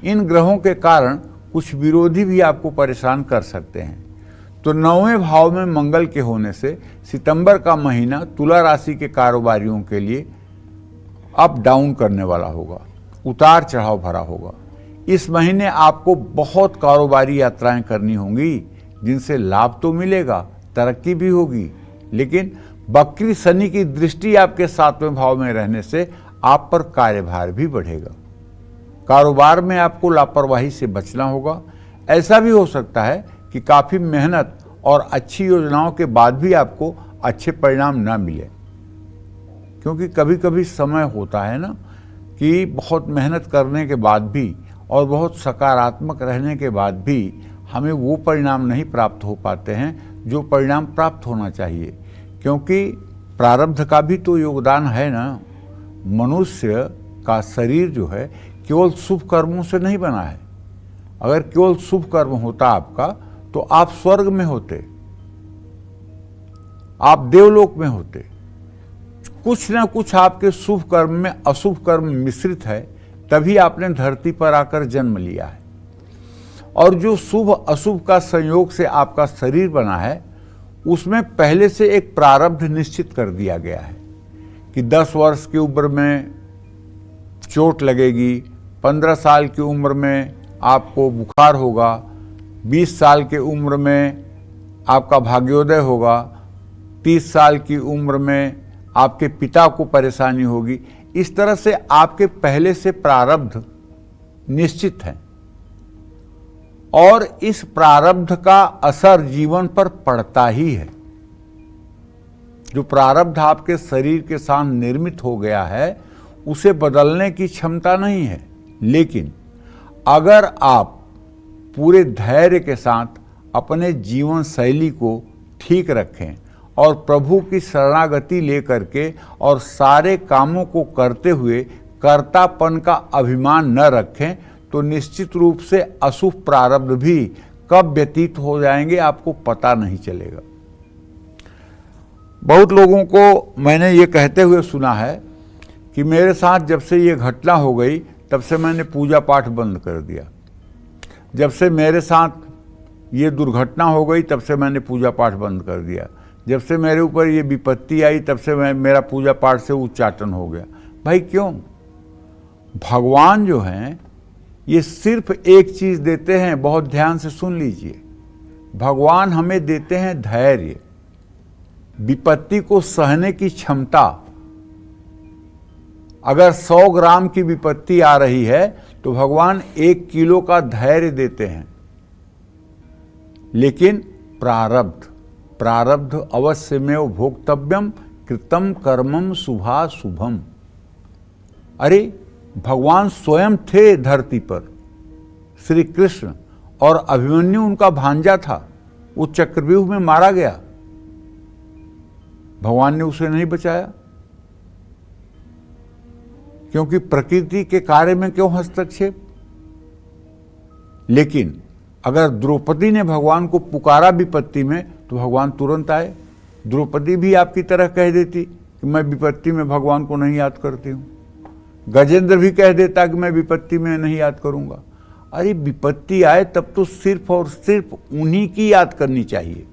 इन ग्रहों के कारण कुछ विरोधी भी आपको परेशान कर सकते हैं। तो 9वें भाव में मंगल के होने से सितंबर का महीना तुला राशि के कारोबारियों के लिए अप डाउन करने वाला होगा, उतार चढ़ाव भरा होगा। इस महीने आपको बहुत कारोबारी यात्राएं करनी होंगी, जिनसे लाभ तो मिलेगा, तरक्की भी होगी, लेकिन वक्री शनि की दृष्टि आपके 7वें भाव में रहने से आप पर कार्यभार भी बढ़ेगा। कारोबार में आपको लापरवाही से बचना होगा। ऐसा भी हो सकता है कि काफ़ी मेहनत और अच्छी योजनाओं के बाद भी आपको अच्छे परिणाम ना मिले, क्योंकि कभी कभी समय होता है ना कि बहुत मेहनत करने के बाद भी और बहुत सकारात्मक रहने के बाद भी हमें वो परिणाम नहीं प्राप्त हो पाते हैं जो परिणाम प्राप्त होना चाहिए, क्योंकि प्रारब्ध का भी तो योगदान है ना। मनुष्य का शरीर जो है केवल शुभ कर्मों से नहीं बना है। अगर केवल शुभ कर्म होता आपका तो आप स्वर्ग में होते, आप देवलोक में होते। कुछ ना कुछ आपके शुभ कर्म में अशुभ कर्म मिश्रित है, तभी आपने धरती पर आकर जन्म लिया है। और जो शुभ अशुभ का संयोग से आपका शरीर बना है, उसमें पहले से एक प्रारब्ध निश्चित कर दिया गया है कि 10 वर्ष की उम्र में चोट लगेगी, 15 साल की उम्र में आपको बुखार होगा, 20 साल की उम्र में आपका भाग्योदय होगा, 30 साल की उम्र में आपके पिता को परेशानी होगी। इस तरह से आपके पहले से प्रारब्ध निश्चित है और इस प्रारब्ध का असर जीवन पर पड़ता ही है। जो प्रारब्ध आपके शरीर के साथ निर्मित हो गया है उसे बदलने की क्षमता नहीं है, लेकिन अगर आप पूरे धैर्य के साथ अपने जीवन शैली को ठीक रखें और प्रभु की शरणागति लेकर के और सारे कामों को करते हुए कर्तापन का अभिमान न रखें, तो निश्चित रूप से अशुभ प्रारब्ध भी कब व्यतीत हो जाएंगे आपको पता नहीं चलेगा। बहुत लोगों को मैंने ये कहते हुए सुना है कि मेरे साथ जब से ये घटना हो गई तब से मैंने पूजा पाठ बंद कर दिया, जब से मेरे साथ ये दुर्घटना हो गई तब से मैंने पूजा पाठ बंद कर दिया, जब से मेरे ऊपर ये विपत्ति आई तब से मेरा पूजा पाठ से उच्चाटन हो गया। भाई क्यों? भगवान जो हैं ये सिर्फ एक चीज देते हैं, बहुत ध्यान से सुन लीजिए। भगवान हमें देते हैं धैर्य, विपत्ति को सहने की क्षमता। अगर 100 ग्राम की विपत्ति आ रही है तो भगवान 1 किलो का धैर्य देते हैं। लेकिन प्रारब्ध अवश्यमेव भोक्तव्यम कृतम कर्मम शुभाशुभम। अरे भगवान स्वयं थे धरती पर, श्री कृष्ण, और अभिमन्यु उनका भांजा था, वो चक्रव्यूह में मारा गया, भगवान ने उसे नहीं बचाया। क्योंकि प्रकृति के कार्य में क्यों हस्तक्षेप? लेकिन अगर द्रौपदी ने भगवान को पुकारा विपत्ति में तो भगवान तुरंत आए। द्रौपदी भी आपकी तरह कह देती कि मैं विपत्ति में भगवान को नहीं याद करती हूं। गजेंद्र भी कह देता कि मैं विपत्ति में नहीं याद करूंगा। अरे विपत्ति आए तब तो सिर्फ और सिर्फ उन्हीं की याद करनी चाहिए,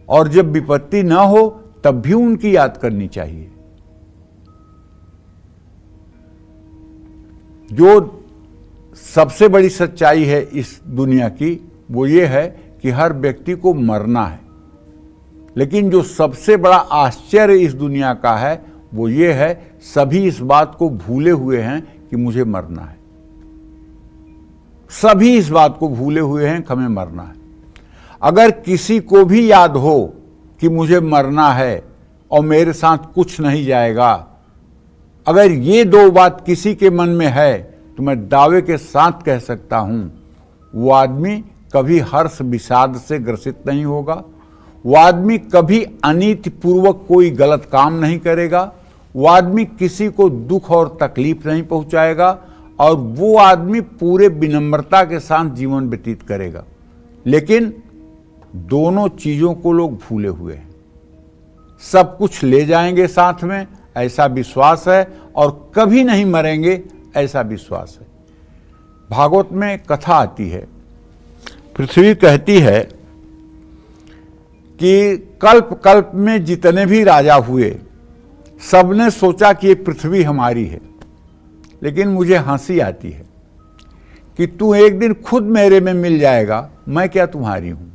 और जब विपत्ति ना हो तब भी उनकी याद करनी चाहिए। जो सबसे बड़ी सच्चाई है इस दुनिया की वो ये है कि हर व्यक्ति को मरना है, लेकिन जो सबसे बड़ा आश्चर्य इस दुनिया का है वो ये है सभी इस बात को भूले हुए हैं कि मुझे मरना है। सभी इस बात को भूले हुए हैं कि हमें मरना है। अगर किसी को भी याद हो कि मुझे मरना है और मेरे साथ कुछ नहीं जाएगा, अगर ये 2 बात किसी के मन में है तो मैं दावे के साथ कह सकता हूं वो आदमी कभी हर्ष विषाद से ग्रसित नहीं होगा, वो आदमी कभी अनीतिपूर्वक कोई गलत काम नहीं करेगा, वो आदमी किसी को दुख और तकलीफ नहीं पहुंचाएगा, और वो आदमी पूरे विनम्रता के साथ जीवन व्यतीत करेगा। लेकिन दोनों चीजों को लोग भूले हुए हैं। सब कुछ ले जाएंगे साथ में ऐसा विश्वास है, और कभी नहीं मरेंगे ऐसा विश्वास है। भागवत में कथा आती है, पृथ्वी कहती है कि कल्प कल्प में जितने भी राजा हुए सबने सोचा कि ये पृथ्वी हमारी है, लेकिन मुझे हंसी आती है कि तू एक दिन खुद मेरे में मिल जाएगा, मैं क्या तुम्हारी हूं।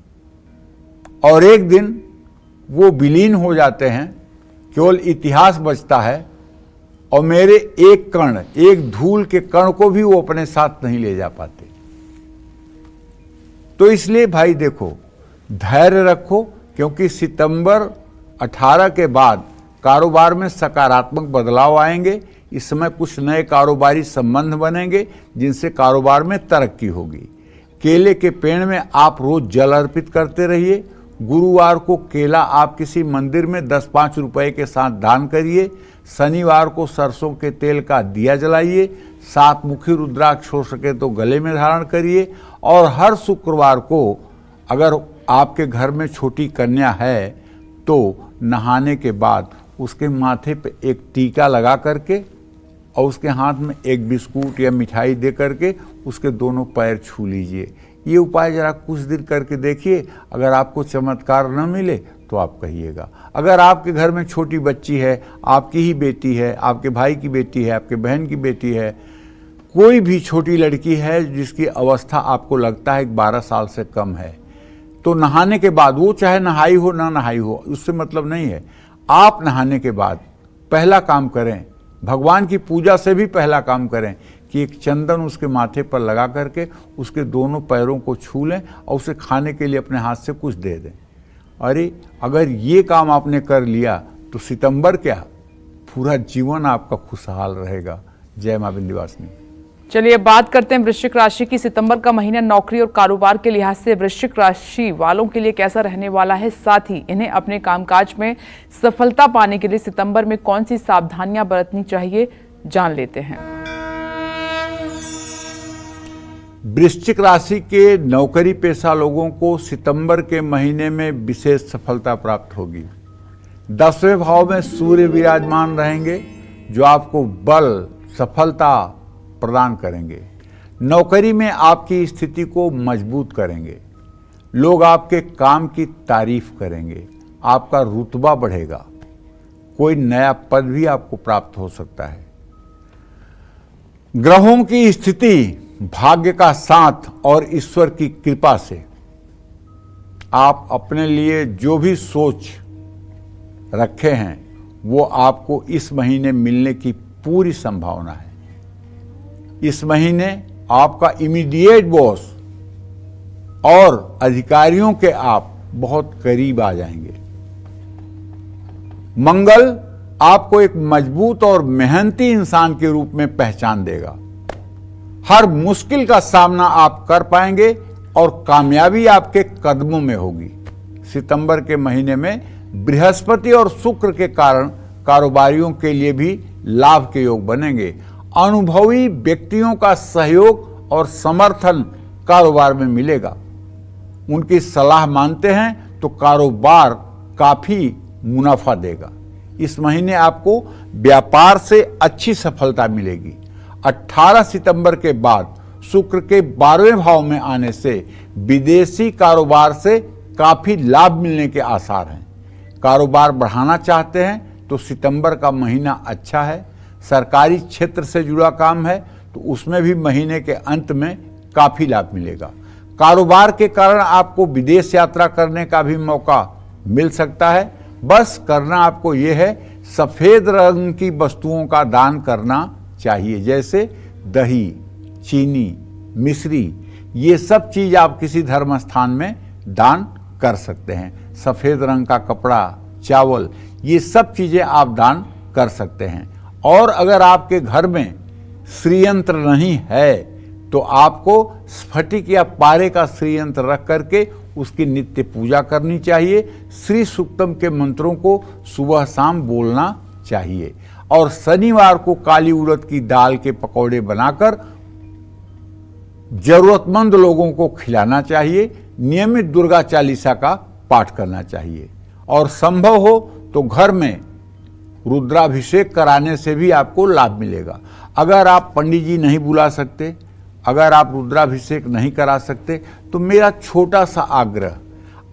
और एक दिन वो विलीन हो जाते हैं, केवल इतिहास बचता है, और मेरे एक कण, एक धूल के कण को भी वो अपने साथ नहीं ले जा पाते। तो इसलिए भाई देखो, धैर्य रखो, क्योंकि सितंबर 18 के बाद कारोबार में सकारात्मक बदलाव आएंगे। इस समय कुछ नए कारोबारी संबंध बनेंगे जिनसे कारोबार में तरक्की होगी। केले के पेड़ में आप रोज जल अर्पित करते रहिए। गुरुवार को केला आप किसी मंदिर में 10-5 रुपए के साथ दान करिए। शनिवार को सरसों के तेल का दिया जलाइए। 7 मुखी रुद्राक्ष हो सके तो गले में धारण करिए। और हर शुक्रवार को अगर आपके घर में छोटी कन्या है तो नहाने के बाद उसके माथे पे एक टीका लगा करके और उसके हाथ में एक बिस्कुट या मिठाई दे करके उसके दोनों पैर छू लीजिए। ये उपाय जरा कुछ दिन करके देखिए। अगर आपको चमत्कार न मिले तो आप कहिएगा। अगर आपके घर में छोटी बच्ची है, आपकी ही बेटी है, आपके भाई की बेटी है, आपके बहन की बेटी है, कोई भी छोटी लड़की है जिसकी अवस्था आपको लगता है 12 साल से कम है, तो नहाने के बाद, वो चाहे नहाई हो ना नहाई हो उससे मतलब नहीं है, आप नहाने के बाद पहला काम करें, भगवान की पूजा से भी पहला काम करें कि एक चंदन उसके माथे पर लगा करके उसके दोनों पैरों को छू लें और उसे खाने के लिए अपने हाथ से कुछ दे दें। अरे अगर ये काम आपने कर लिया तो सितंबर क्या, पूरा जीवन आपका खुशहाल रहेगा। जय मां विंध्यवासिनी। चलिए बात करते हैं वृश्चिक राशि की। सितंबर का महीना नौकरी और कारोबार के लिहाज से वृश्चिक राशि वालों के लिए कैसा रहने वाला है, साथ ही इन्हें अपने कामकाज में सफलता पाने के लिए सितंबर में कौन सी सावधानियां बरतनी चाहिए, जान लेते हैं। वृश्चिक राशि के नौकरी पेशा लोगों को सितंबर के महीने में विशेष सफलता प्राप्त होगी। 10वें भाव में सूर्य विराजमान रहेंगे जो आपको बल, सफलता प्रदान करेंगे। नौकरी में आपकी स्थिति को मजबूत करेंगे। लोग आपके काम की तारीफ करेंगे। आपका रुतबा बढ़ेगा। कोई नया पद भी आपको प्राप्त हो सकता है। ग्रहों की स्थिति, भाग्य का साथ और ईश्वर की कृपा से आप अपने लिए जो भी सोच रखे हैं वो आपको इस महीने मिलने की पूरी संभावना है। इस महीने आपका इमीडिएट बॉस और अधिकारियों के आप बहुत करीब आ जाएंगे। मंगल आपको एक मजबूत और मेहनती इंसान के रूप में पहचान देगा। हर मुश्किल का सामना आप कर पाएंगे और कामयाबी आपके कदमों में होगी। सितंबर के महीने में बृहस्पति और शुक्र के कारण कारोबारियों के लिए भी लाभ के योग बनेंगे। अनुभवी व्यक्तियों का सहयोग और समर्थन कारोबार में मिलेगा। उनकी सलाह मानते हैं तो कारोबार काफी मुनाफा देगा। इस महीने आपको व्यापार से अच्छी सफलता मिलेगी। 18 सितंबर के बाद शुक्र के 12वें भाव में आने से विदेशी कारोबार से काफी लाभ मिलने के आसार हैं। कारोबार बढ़ाना चाहते हैं तो सितंबर का महीना अच्छा है। सरकारी क्षेत्र से जुड़ा काम है तो उसमें भी महीने के अंत में काफी लाभ मिलेगा। कारोबार के कारण आपको विदेश यात्रा करने का भी मौका मिल सकता है। बस करना आपको यह है, सफेद रंग की वस्तुओं का दान करना चाहिए, जैसे दही, चीनी, मिश्री, ये सब चीज आप किसी धर्म स्थान में दान कर सकते हैं। सफेद रंग का कपड़ा, चावल, ये सब चीजें आप दान कर सकते हैं। और अगर आपके घर में श्रीयंत्र नहीं है तो आपको स्फटिक या पारे का श्रीयंत्र रख करके उसकी नित्य पूजा करनी चाहिए। श्री सूक्तम के मंत्रों को सुबह शाम बोलना चाहिए। और शनिवार को काली उड़द की दाल के पकौड़े बनाकर जरूरतमंद लोगों को खिलाना चाहिए। नियमित दुर्गा चालीसा का पाठ करना चाहिए। और संभव हो तो घर में रुद्राभिषेक कराने से भी आपको लाभ मिलेगा। अगर आप पंडित जी नहीं बुला सकते, अगर आप रुद्राभिषेक नहीं करा सकते, तो मेरा छोटा सा आग्रह,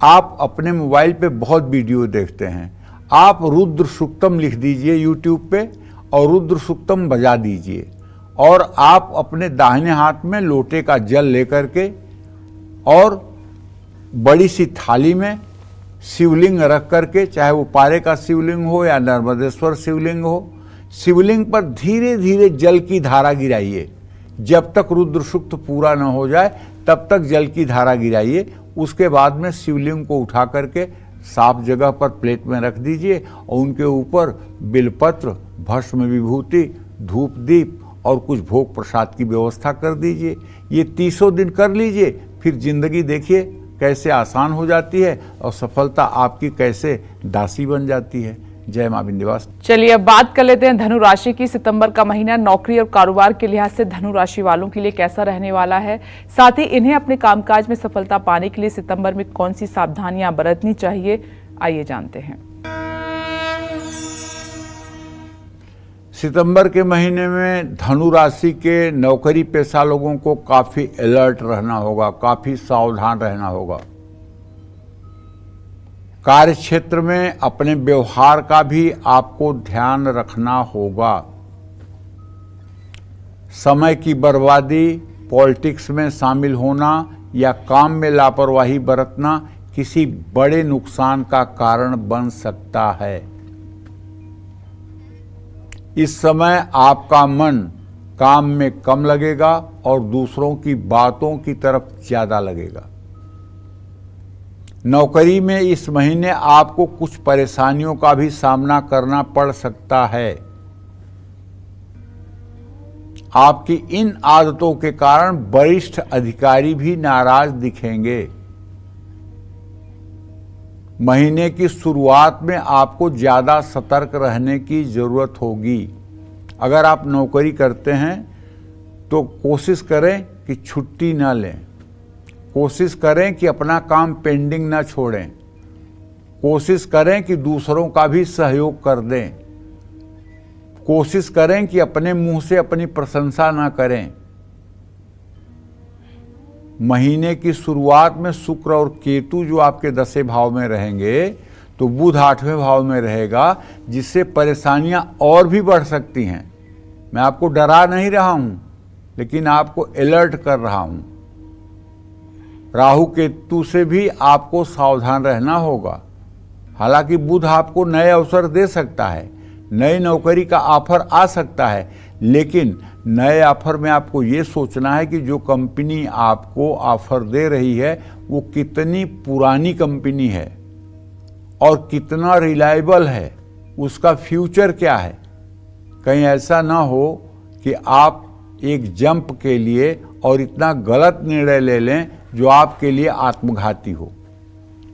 आप अपने मोबाइल पे बहुत वीडियो देखते हैं, आप रुद्र सूक्तम लिख दीजिए यूट्यूब पे और रुद्र सूक्तम बजा दीजिए। और आप अपने दाहिने हाथ में लोटे का जल लेकर के और बड़ी सी थाली में शिवलिंग रख करके, चाहे वो पारे का शिवलिंग हो या नर्मदेश्वर शिवलिंग हो, शिवलिंग पर धीरे धीरे जल की धारा गिराइए। जब तक रुद्र सूक्त पूरा न हो जाए तब तक जल की धारा गिराइए। उसके बाद में शिवलिंग को उठा करके साफ जगह पर प्लेट में रख दीजिए और उनके ऊपर बिलपत्र, भस्म, विभूति, धूप दीप और कुछ भोग प्रसाद की व्यवस्था कर दीजिए। ये 30 दिन कर लीजिए, फिर जिंदगी देखिए कैसे आसान हो जाती है और सफलता आपकी कैसे दासी बन जाती है। जय मां विंध्यवासिनी। चलिए अब बात कर लेते हैं धनु राशि की। सितंबर का महीना नौकरी और कारोबार के लिहाज से धनु राशि वालों के लिए कैसा रहने वाला है, साथ ही इन्हें अपने कामकाज में सफलता पाने के लिए सितंबर में कौन सी सावधानियां बरतनी चाहिए, आइए जानते हैं। सितंबर के महीने में धनु राशि के नौकरी पेशा लोगों को काफी अलर्ट रहना होगा, काफी सावधान रहना होगा। कार्य क्षेत्र में अपने व्यवहार का भी आपको ध्यान रखना होगा। समय की बर्बादी, पॉलिटिक्स में शामिल होना या काम में लापरवाही बरतना किसी बड़े नुकसान का कारण बन सकता है। इस समय आपका मन काम में कम लगेगा और दूसरों की बातों की तरफ ज्यादा लगेगा। नौकरी में इस महीने आपको कुछ परेशानियों का भी सामना करना पड़ सकता है। आपकी इन आदतों के कारण वरिष्ठ अधिकारी भी नाराज दिखेंगे। महीने की शुरुआत में आपको ज्यादा सतर्क रहने की जरूरत होगी। अगर आप नौकरी करते हैं तो कोशिश करें कि छुट्टी ना लें, कोशिश करें कि अपना काम पेंडिंग ना छोड़ें, कोशिश करें कि दूसरों का भी सहयोग कर दें, कोशिश करें कि अपने मुंह से अपनी प्रशंसा ना करें। महीने की शुरुआत में शुक्र और केतु जो आपके 10वें भाव में रहेंगे तो बुध 8वें भाव में रहेगा, जिससे परेशानियां और भी बढ़ सकती हैं। मैं आपको डरा नहीं रहा हूं, लेकिन आपको अलर्ट कर रहा हूं। राहु केतु से भी आपको सावधान रहना होगा। हालांकि बुध आपको नए अवसर दे सकता है, नई नौकरी का ऑफर आ सकता है, लेकिन नए ऑफर में आपको ये सोचना है कि जो कंपनी आपको ऑफर दे रही है वो कितनी पुरानी कंपनी है और कितना रिलायबल है, उसका फ्यूचर क्या है। कहीं ऐसा ना हो कि आप एक जंप के लिए और इतना गलत निर्णय ले लें जो आपके लिए आत्मघाती हो।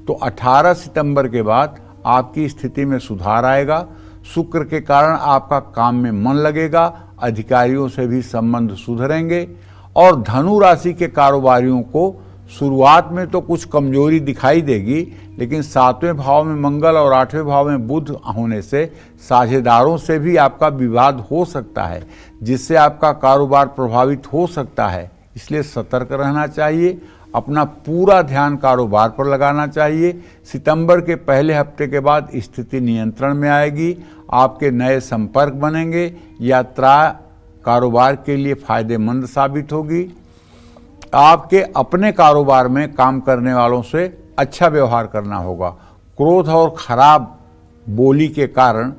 तो 18 सितंबर के बाद आपकी स्थिति में सुधार आएगा। शुक्र के कारण आपका काम में मन लगेगा, अधिकारियों से भी संबंध सुधरेंगे और धनु राशि के कारोबारियों को शुरुआत में तो कुछ कमजोरी दिखाई देगी, लेकिन 7वें भाव में मंगल और 8वें भाव में बुध होने से साझेदारों से भी आपका विवाद हो सकता है, जिससे आपका कारोबार प्रभावित हो सकता है। इसलिए सतर्क रहना चाहिए, अपना पूरा ध्यान कारोबार पर लगाना चाहिए। सितंबर के पहले हफ्ते के बाद स्थिति नियंत्रण में आएगी, आपके नए संपर्क बनेंगे, यात्रा कारोबार के लिए फायदेमंद साबित होगी। आपके अपने कारोबार में काम करने वालों से अच्छा व्यवहार करना होगा। क्रोध और खराब बोली के कारण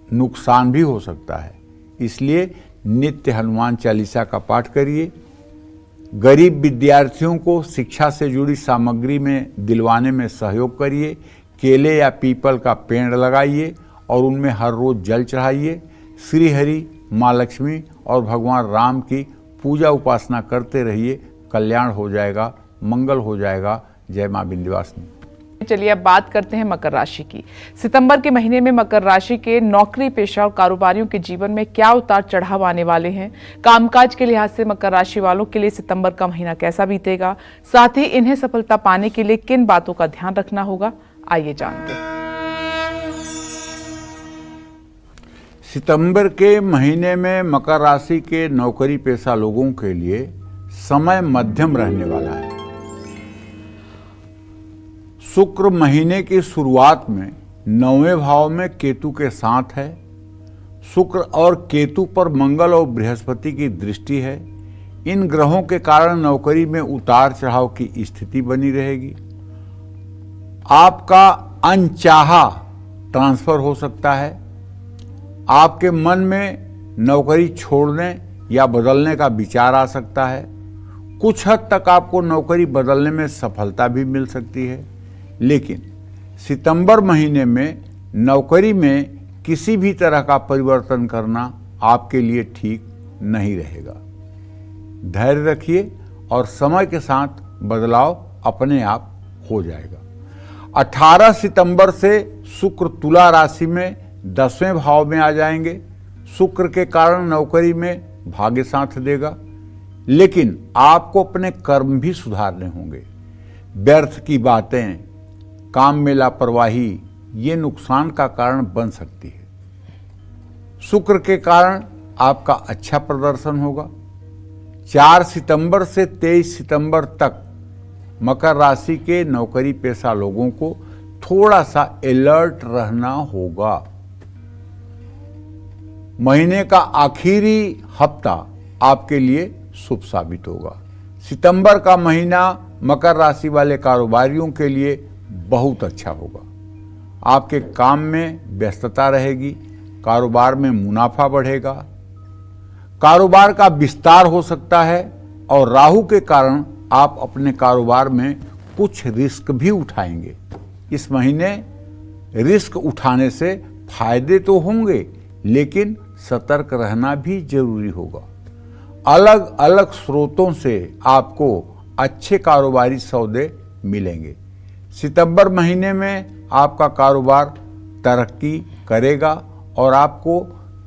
नुकसान भी हो सकता है, इसलिए नित्य हनुमान चालीसा का पाठ करिए। गरीब विद्यार्थियों को शिक्षा से जुड़ी सामग्री में दिलवाने में सहयोग करिए। केले या पीपल का पेड़ लगाइए और उनमें हर रोज जल चढ़ाइए। श्री हरि, माँ लक्ष्मी और भगवान राम की पूजा उपासना करते रहिए। कल्याण हो जाएगा, मंगल हो जाएगा। जय माँ विंध्यवासिनी। चलिए अब बात करते हैं मकर राशि की। सितंबर के महीने में मकर राशि के नौकरी पेशा और कारोबारियों के जीवन में क्या उतार चढ़ाव आने वाले हैं, कामकाज के लिहाज से मकर राशि वालों के लिए सितंबर का महीना कैसा बीतेगा, साथ ही इन्हें सफलता पाने के लिए किन बातों का ध्यान रखना होगा, आइए जानते हैं। सितंबर के महीने में मकर राशि के नौकरी पेशा लोगों के लिए समय मध्यम रहने वाला है। शुक्र महीने की शुरुआत में 9वें भाव में केतु के साथ है। शुक्र और केतु पर मंगल और बृहस्पति की दृष्टि है। इन ग्रहों के कारण नौकरी में उतार चढ़ाव की स्थिति बनी रहेगी। आपका अनचाहा ट्रांसफर हो सकता है। आपके मन में नौकरी छोड़ने या बदलने का विचार आ सकता है। कुछ हद तक आपको नौकरी बदलने में सफलता भी मिल सकती है, लेकिन सितंबर महीने में नौकरी में किसी भी तरह का परिवर्तन करना आपके लिए ठीक नहीं रहेगा। धैर्य रखिए और समय के साथ बदलाव अपने आप हो जाएगा। 18 सितंबर से शुक्र तुला राशि में 10वें भाव में आ जाएंगे। शुक्र के कारण नौकरी में भाग्य साथ देगा, लेकिन आपको अपने कर्म भी सुधारने होंगे। व्यर्थ की बातें, काम में लापरवाही ये नुकसान का कारण बन सकती है। शुक्र के कारण आपका अच्छा प्रदर्शन होगा। 4 सितंबर से 23 सितंबर तक मकर राशि के नौकरी पेशा लोगों को थोड़ा सा अलर्ट रहना होगा। महीने का आखिरी हफ्ता आपके लिए शुभ साबित होगा। सितंबर का महीना मकर राशि वाले कारोबारियों के लिए बहुत अच्छा होगा। आपके काम में व्यस्तता रहेगी, कारोबार में मुनाफा बढ़ेगा, कारोबार का विस्तार हो सकता है और राहु के कारण आप अपने कारोबार में कुछ रिस्क भी उठाएंगे। इस महीने रिस्क उठाने से फायदे तो होंगे, लेकिन सतर्क रहना भी जरूरी होगा। अलग अलग स्रोतों से आपको अच्छे कारोबारी सौदे मिलेंगे। सितंबर महीने में आपका कारोबार तरक्की करेगा और आपको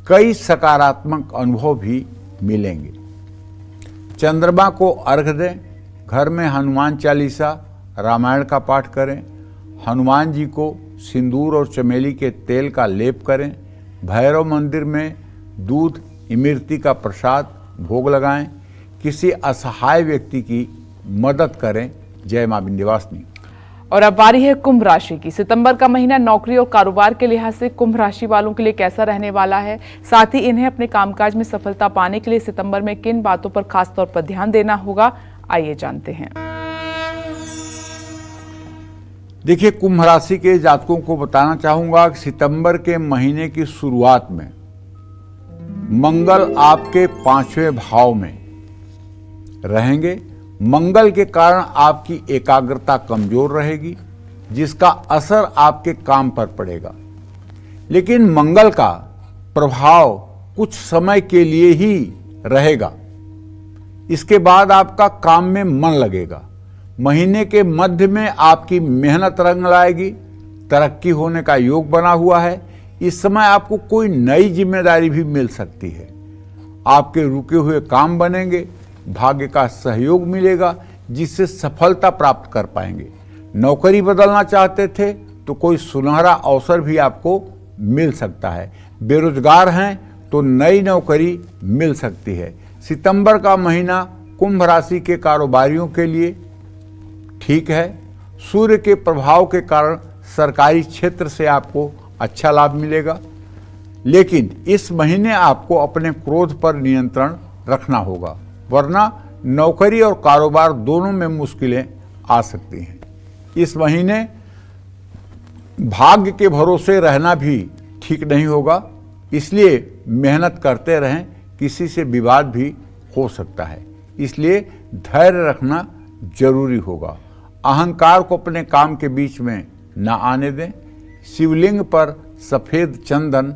कई सकारात्मक अनुभव भी मिलेंगे। चंद्रमा को अर्घ दें, घर में हनुमान चालीसा रामायण का पाठ करें, हनुमान जी को सिंदूर और चमेली के तेल का लेप करें, भैरव मंदिर में दूध इमरती का प्रसाद भोग लगाएं, किसी असहाय व्यक्ति की मदद करें। जय मां विंध्यवासिनी। और अब बारी है कुंभ राशि की। सितंबर का महीना नौकरी और कारोबार के लिहाज से कुंभ राशि वालों के लिए कैसा रहने वाला है, साथ ही इन्हें अपने कामकाज में सफलता पाने के लिए सितंबर में किन बातों पर खास तौर पर ध्यान देना होगा, आइए जानते हैं। देखिए, कुंभ राशि के जातकों को बताना चाहूंगा कि सितंबर के महीने की शुरुआत में मंगल आपके 5वें भाव में रहेंगे। मंगल के कारण आपकी एकाग्रता कमजोर रहेगी, जिसका असर आपके काम पर पड़ेगा। लेकिन मंगल का प्रभाव कुछ समय के लिए ही रहेगा, इसके बाद आपका काम में मन लगेगा। महीने के मध्य में आपकी मेहनत रंग लाएगी, तरक्की होने का योग बना हुआ है। इस समय आपको कोई नई जिम्मेदारी भी मिल सकती है। आपके रुके हुए काम बनेंगे, भाग्य का सहयोग मिलेगा, जिससे सफलता प्राप्त कर पाएंगे। नौकरी बदलना चाहते थे तो कोई सुनहरा अवसर भी आपको मिल सकता है। बेरोजगार हैं तो नई नौकरी मिल सकती है। सितंबर का महीना कुंभ राशि के कारोबारियों के लिए ठीक है। सूर्य के प्रभाव के कारण सरकारी क्षेत्र से आपको अच्छा लाभ मिलेगा, लेकिन इस महीने आपको अपने क्रोध पर नियंत्रण रखना होगा, वरना नौकरी और कारोबार दोनों में मुश्किलें आ सकती हैं। इस महीने भाग्य के भरोसे रहना भी ठीक नहीं होगा, इसलिए मेहनत करते रहें। किसी से विवाद भी हो सकता है, इसलिए धैर्य रखना जरूरी होगा। अहंकार को अपने काम के बीच में न आने दें। शिवलिंग पर सफेद चंदन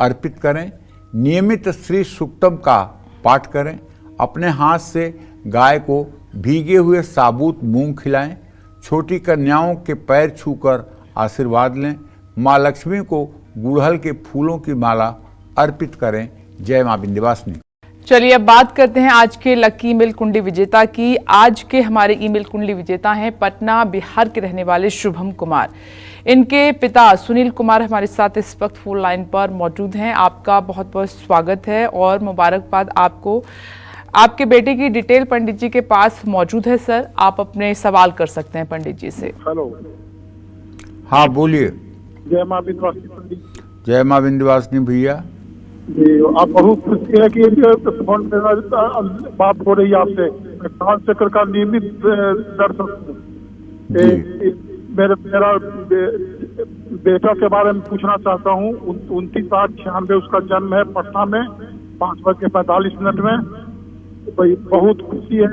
अर्पित करें। नियमित श्री सूक्तम का पाठ करें। अपने हाथ से गाय को भीगे हुए साबुत मूंग खिलाएं। छोटी कन्याओं के पैर छूकर आशीर्वाद लें। माँ लक्ष्मी को गुड़हल के फूलों की माला अर्पित करें। जय मां विंध्यवासिनी। चलिए अब बात करते हैं आज के लकी ईमेल कुंडली विजेता की। आज के हमारे ईमेल कुंडली विजेता हैं पटना बिहार के रहने वाले शुभम कुमार। इनके पिता सुनील कुमार हमारे साथ इस वक्त फोन लाइन पर मौजूद हैं। आपका बहुत बहुत स्वागत है और मुबारकबाद आपको। आपके बेटे की डिटेल पंडित जी के पास मौजूद है। सर, आप अपने सवाल कर सकते हैं पंडित जी से। हेलो। हाँ बोलिए। जय मां विंध्यवासिनी पंडित। जय मां विंध्यवासिनी भैया जी, आप बहुत खुशी है कि बात हो रही है आपसे। काल चक्र का नियमित दर्शन। मेरा बेटा के बारे में पूछना चाहता हूँ। 29/8/96 उसका जन्म है, पटना में 5:45 में। बहुत खुशी है।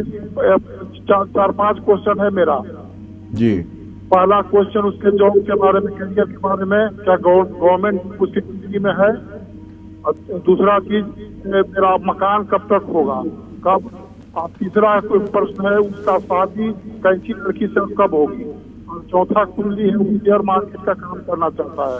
4-5 क्वेश्चन है मेरा जी। पहला क्वेश्चन उसके जॉब के बारे में, करियर के बारे में, क्या गवर्नमेंट उसकी जिंदगी में है। और दूसरा चीज मेरा मकान कब तक होगा, कब। और तीसरा कोई प्रश्न है उसका शादी कैसी लड़की से कब होगी। और चौथा कुंडली है, वो शेयर मार्केट का काम करना चाहता है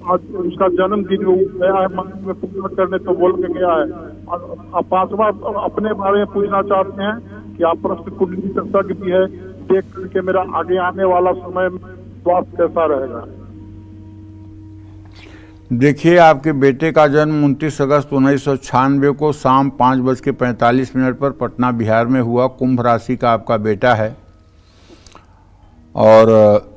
और उसका जन्मदिन वो गया है मंदिर में पूजा करने तो बोल के गया है। और पांचवा अपने बारे में पूछना चाहते हैं कि आप प्रश्न कुंडली तक भी है, देख करके मेरा आगे आने वाला समय स्वास्थ्य कैसा रहेगा। देखिए, आपके बेटे का जन्म 29 अगस्त 1996 को शाम 5:45 पर पटना बिहार में हुआ। कुंभ राशि का आपका बेटा है और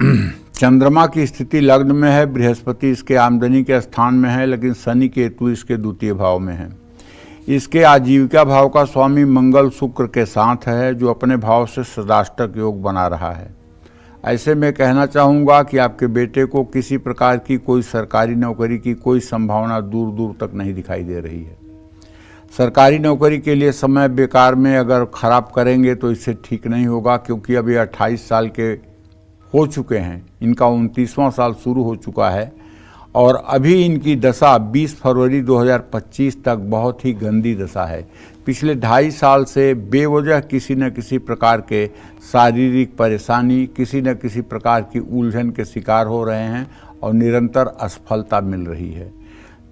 चंद्रमा की स्थिति लग्न में है, बृहस्पति इसके आमदनी के स्थान में है, लेकिन शनि केतु इसके द्वितीय भाव में है। इसके आजीविका भाव का स्वामी मंगल शुक्र के साथ है, जो अपने भाव से सदाष्टक योग बना रहा है। ऐसे में कहना चाहूँगा कि आपके बेटे को किसी प्रकार की कोई सरकारी नौकरी की कोई संभावना दूर दूर तक नहीं दिखाई दे रही है। सरकारी नौकरी के लिए समय बेकार में अगर खराब करेंगे तो इससे ठीक नहीं होगा, क्योंकि अभी 28 साल के हो चुके हैं, इनका 29वां साल शुरू हो चुका है और अभी इनकी दशा 20 फरवरी 2025 तक बहुत ही गंदी दशा है। पिछले 2.5 साल से बेवजह किसी न किसी प्रकार के शारीरिक परेशानी, किसी न किसी प्रकार की उलझन के शिकार हो रहे हैं और निरंतर असफलता मिल रही है।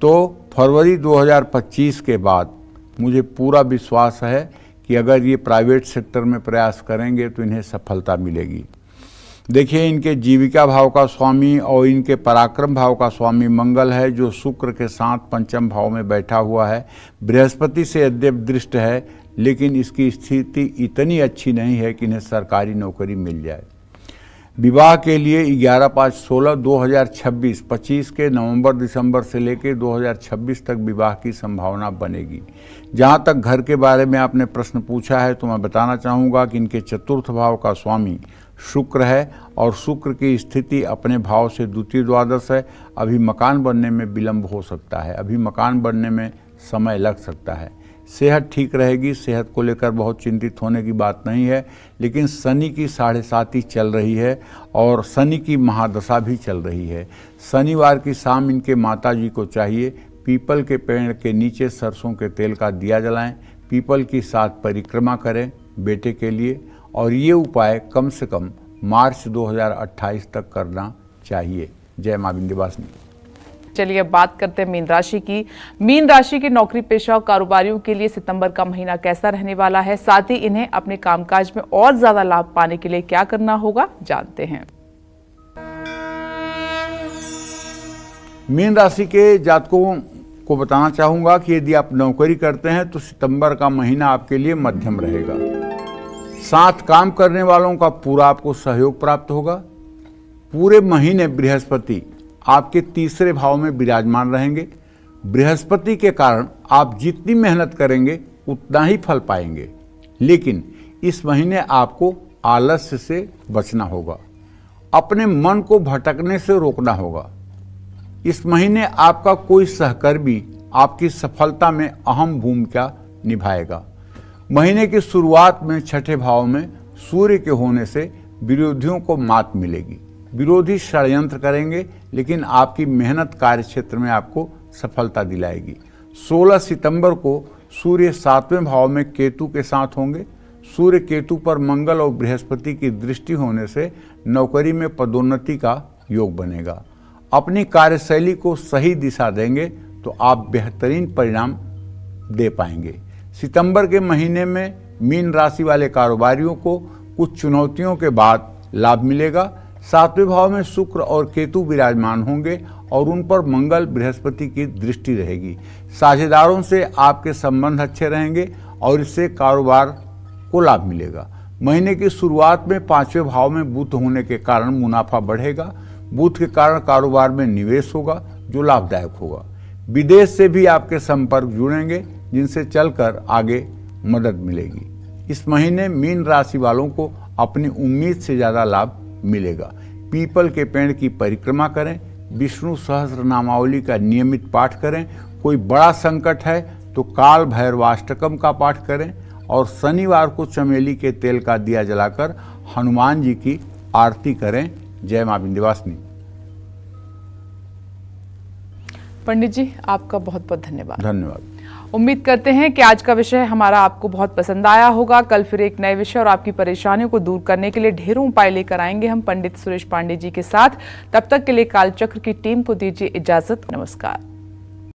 तो फरवरी 2025 के बाद मुझे पूरा विश्वास है कि अगर ये प्राइवेट सेक्टर में प्रयास करेंगे तो इन्हें सफलता मिलेगी। देखिए, इनके जीविका भाव का स्वामी और इनके पराक्रम भाव का स्वामी मंगल है, जो शुक्र के साथ पंचम भाव में बैठा हुआ है। बृहस्पति से यद्यप दृष्ट है, लेकिन इसकी स्थिति इतनी अच्छी नहीं है कि इन्हें सरकारी नौकरी मिल जाए। विवाह के लिए 11/5/16/2026 25 के नवंबर दिसंबर से लेकर 2026 तक विवाह की संभावना बनेगी। जहाँ तक घर के बारे में आपने प्रश्न पूछा है तो मैं बताना चाहूँगा कि इनके चतुर्थ भाव का स्वामी शुक्र है और शुक्र की स्थिति अपने भाव से द्वितीय द्वादश है। अभी मकान बनने में विलंब हो सकता है, अभी मकान बनने में समय लग सकता है। सेहत ठीक रहेगी, सेहत को लेकर बहुत चिंतित होने की बात नहीं है, लेकिन शनि की 7.5 चल रही है और शनि की महादशा भी चल रही है। शनिवार की शाम इनके माता जी को चाहिए पीपल के पेड़ के नीचे सरसों के तेल का दिया जलाएं, पीपल की 7 परिक्रमा करें बेटे के लिए, और ये उपाय कम से कम मार्च 2028 तक करना चाहिए। जय मां विंध्यवासिनी। चलिए अब बात करते हैं मीन राशि की। मीन राशि के नौकरी पेशा और कारोबारियों के लिए सितंबर का महीना कैसा रहने वाला है, साथ ही इन्हें अपने कामकाज में और ज्यादा लाभ पाने के लिए क्या करना होगा, जानते हैं। मीन राशि के जातकों को बताना चाहूंगा कि यदि आप नौकरी करते हैं तो सितंबर का महीना आपके लिए मध्यम रहेगा। साथ काम करने वालों का पूरा आपको सहयोग प्राप्त होगा। पूरे महीने बृहस्पति आपके तीसरे भाव में विराजमान रहेंगे। बृहस्पति के कारण आप जितनी मेहनत करेंगे उतना ही फल पाएंगे, लेकिन इस महीने आपको आलस्य से बचना होगा, अपने मन को भटकने से रोकना होगा। इस महीने आपका कोई सहकर्मी आपकी सफलता में अहम भूमिका निभाएगा। महीने की शुरुआत में छठे भाव में सूर्य के होने से विरोधियों को मात मिलेगी। विरोधी षड्यंत्र करेंगे, लेकिन आपकी मेहनत कार्य क्षेत्र में आपको सफलता दिलाएगी। 16 सितंबर को सूर्य 7वें भाव में केतु के साथ होंगे। सूर्य केतु पर मंगल और बृहस्पति की दृष्टि होने से नौकरी में पदोन्नति का योग बनेगा। अपनी कार्यशैली को सही दिशा देंगे तो आप बेहतरीन परिणाम दे पाएंगे। सितंबर के महीने में मीन राशि वाले कारोबारियों को कुछ चुनौतियों के बाद लाभ मिलेगा। 7वें भाव में शुक्र और केतु विराजमान होंगे और उन पर मंगल बृहस्पति की दृष्टि रहेगी। साझेदारों से आपके संबंध अच्छे रहेंगे और इससे कारोबार को लाभ मिलेगा। महीने की शुरुआत में 5वें भाव में बुध होने के कारण मुनाफा बढ़ेगा। बुध के कारण कारोबार में निवेश होगा जो लाभदायक होगा। विदेश से भी आपके संपर्क जुड़ेंगे जिनसे चलकर आगे मदद मिलेगी। इस महीने मीन राशि वालों को अपनी उम्मीद से ज़्यादा लाभ मिलेगा। पीपल के पेड़ की परिक्रमा करें, विष्णु सहस्त्र नामावली का नियमित पाठ करें। कोई बड़ा संकट है तो काल भैरवाष्टकम का पाठ करें और शनिवार को चमेली के तेल का दिया जलाकर हनुमान जी की आरती करें। जय मां विंध्यवासिनी। पंडित जी, आपका बहुत बहुत धन्यवाद। धन्यवाद। उम्मीद करते हैं कि आज का विषय हमारा आपको बहुत पसंद आया होगा। कल फिर एक नए विषय और आपकी परेशानियों को दूर करने के लिए ढेरों उपाय लेकर आएंगे हम पंडित सुरेश पांडे जी के साथ। तब तक के लिए कालचक्र की टीम को दीजिए इजाजत। नमस्कार।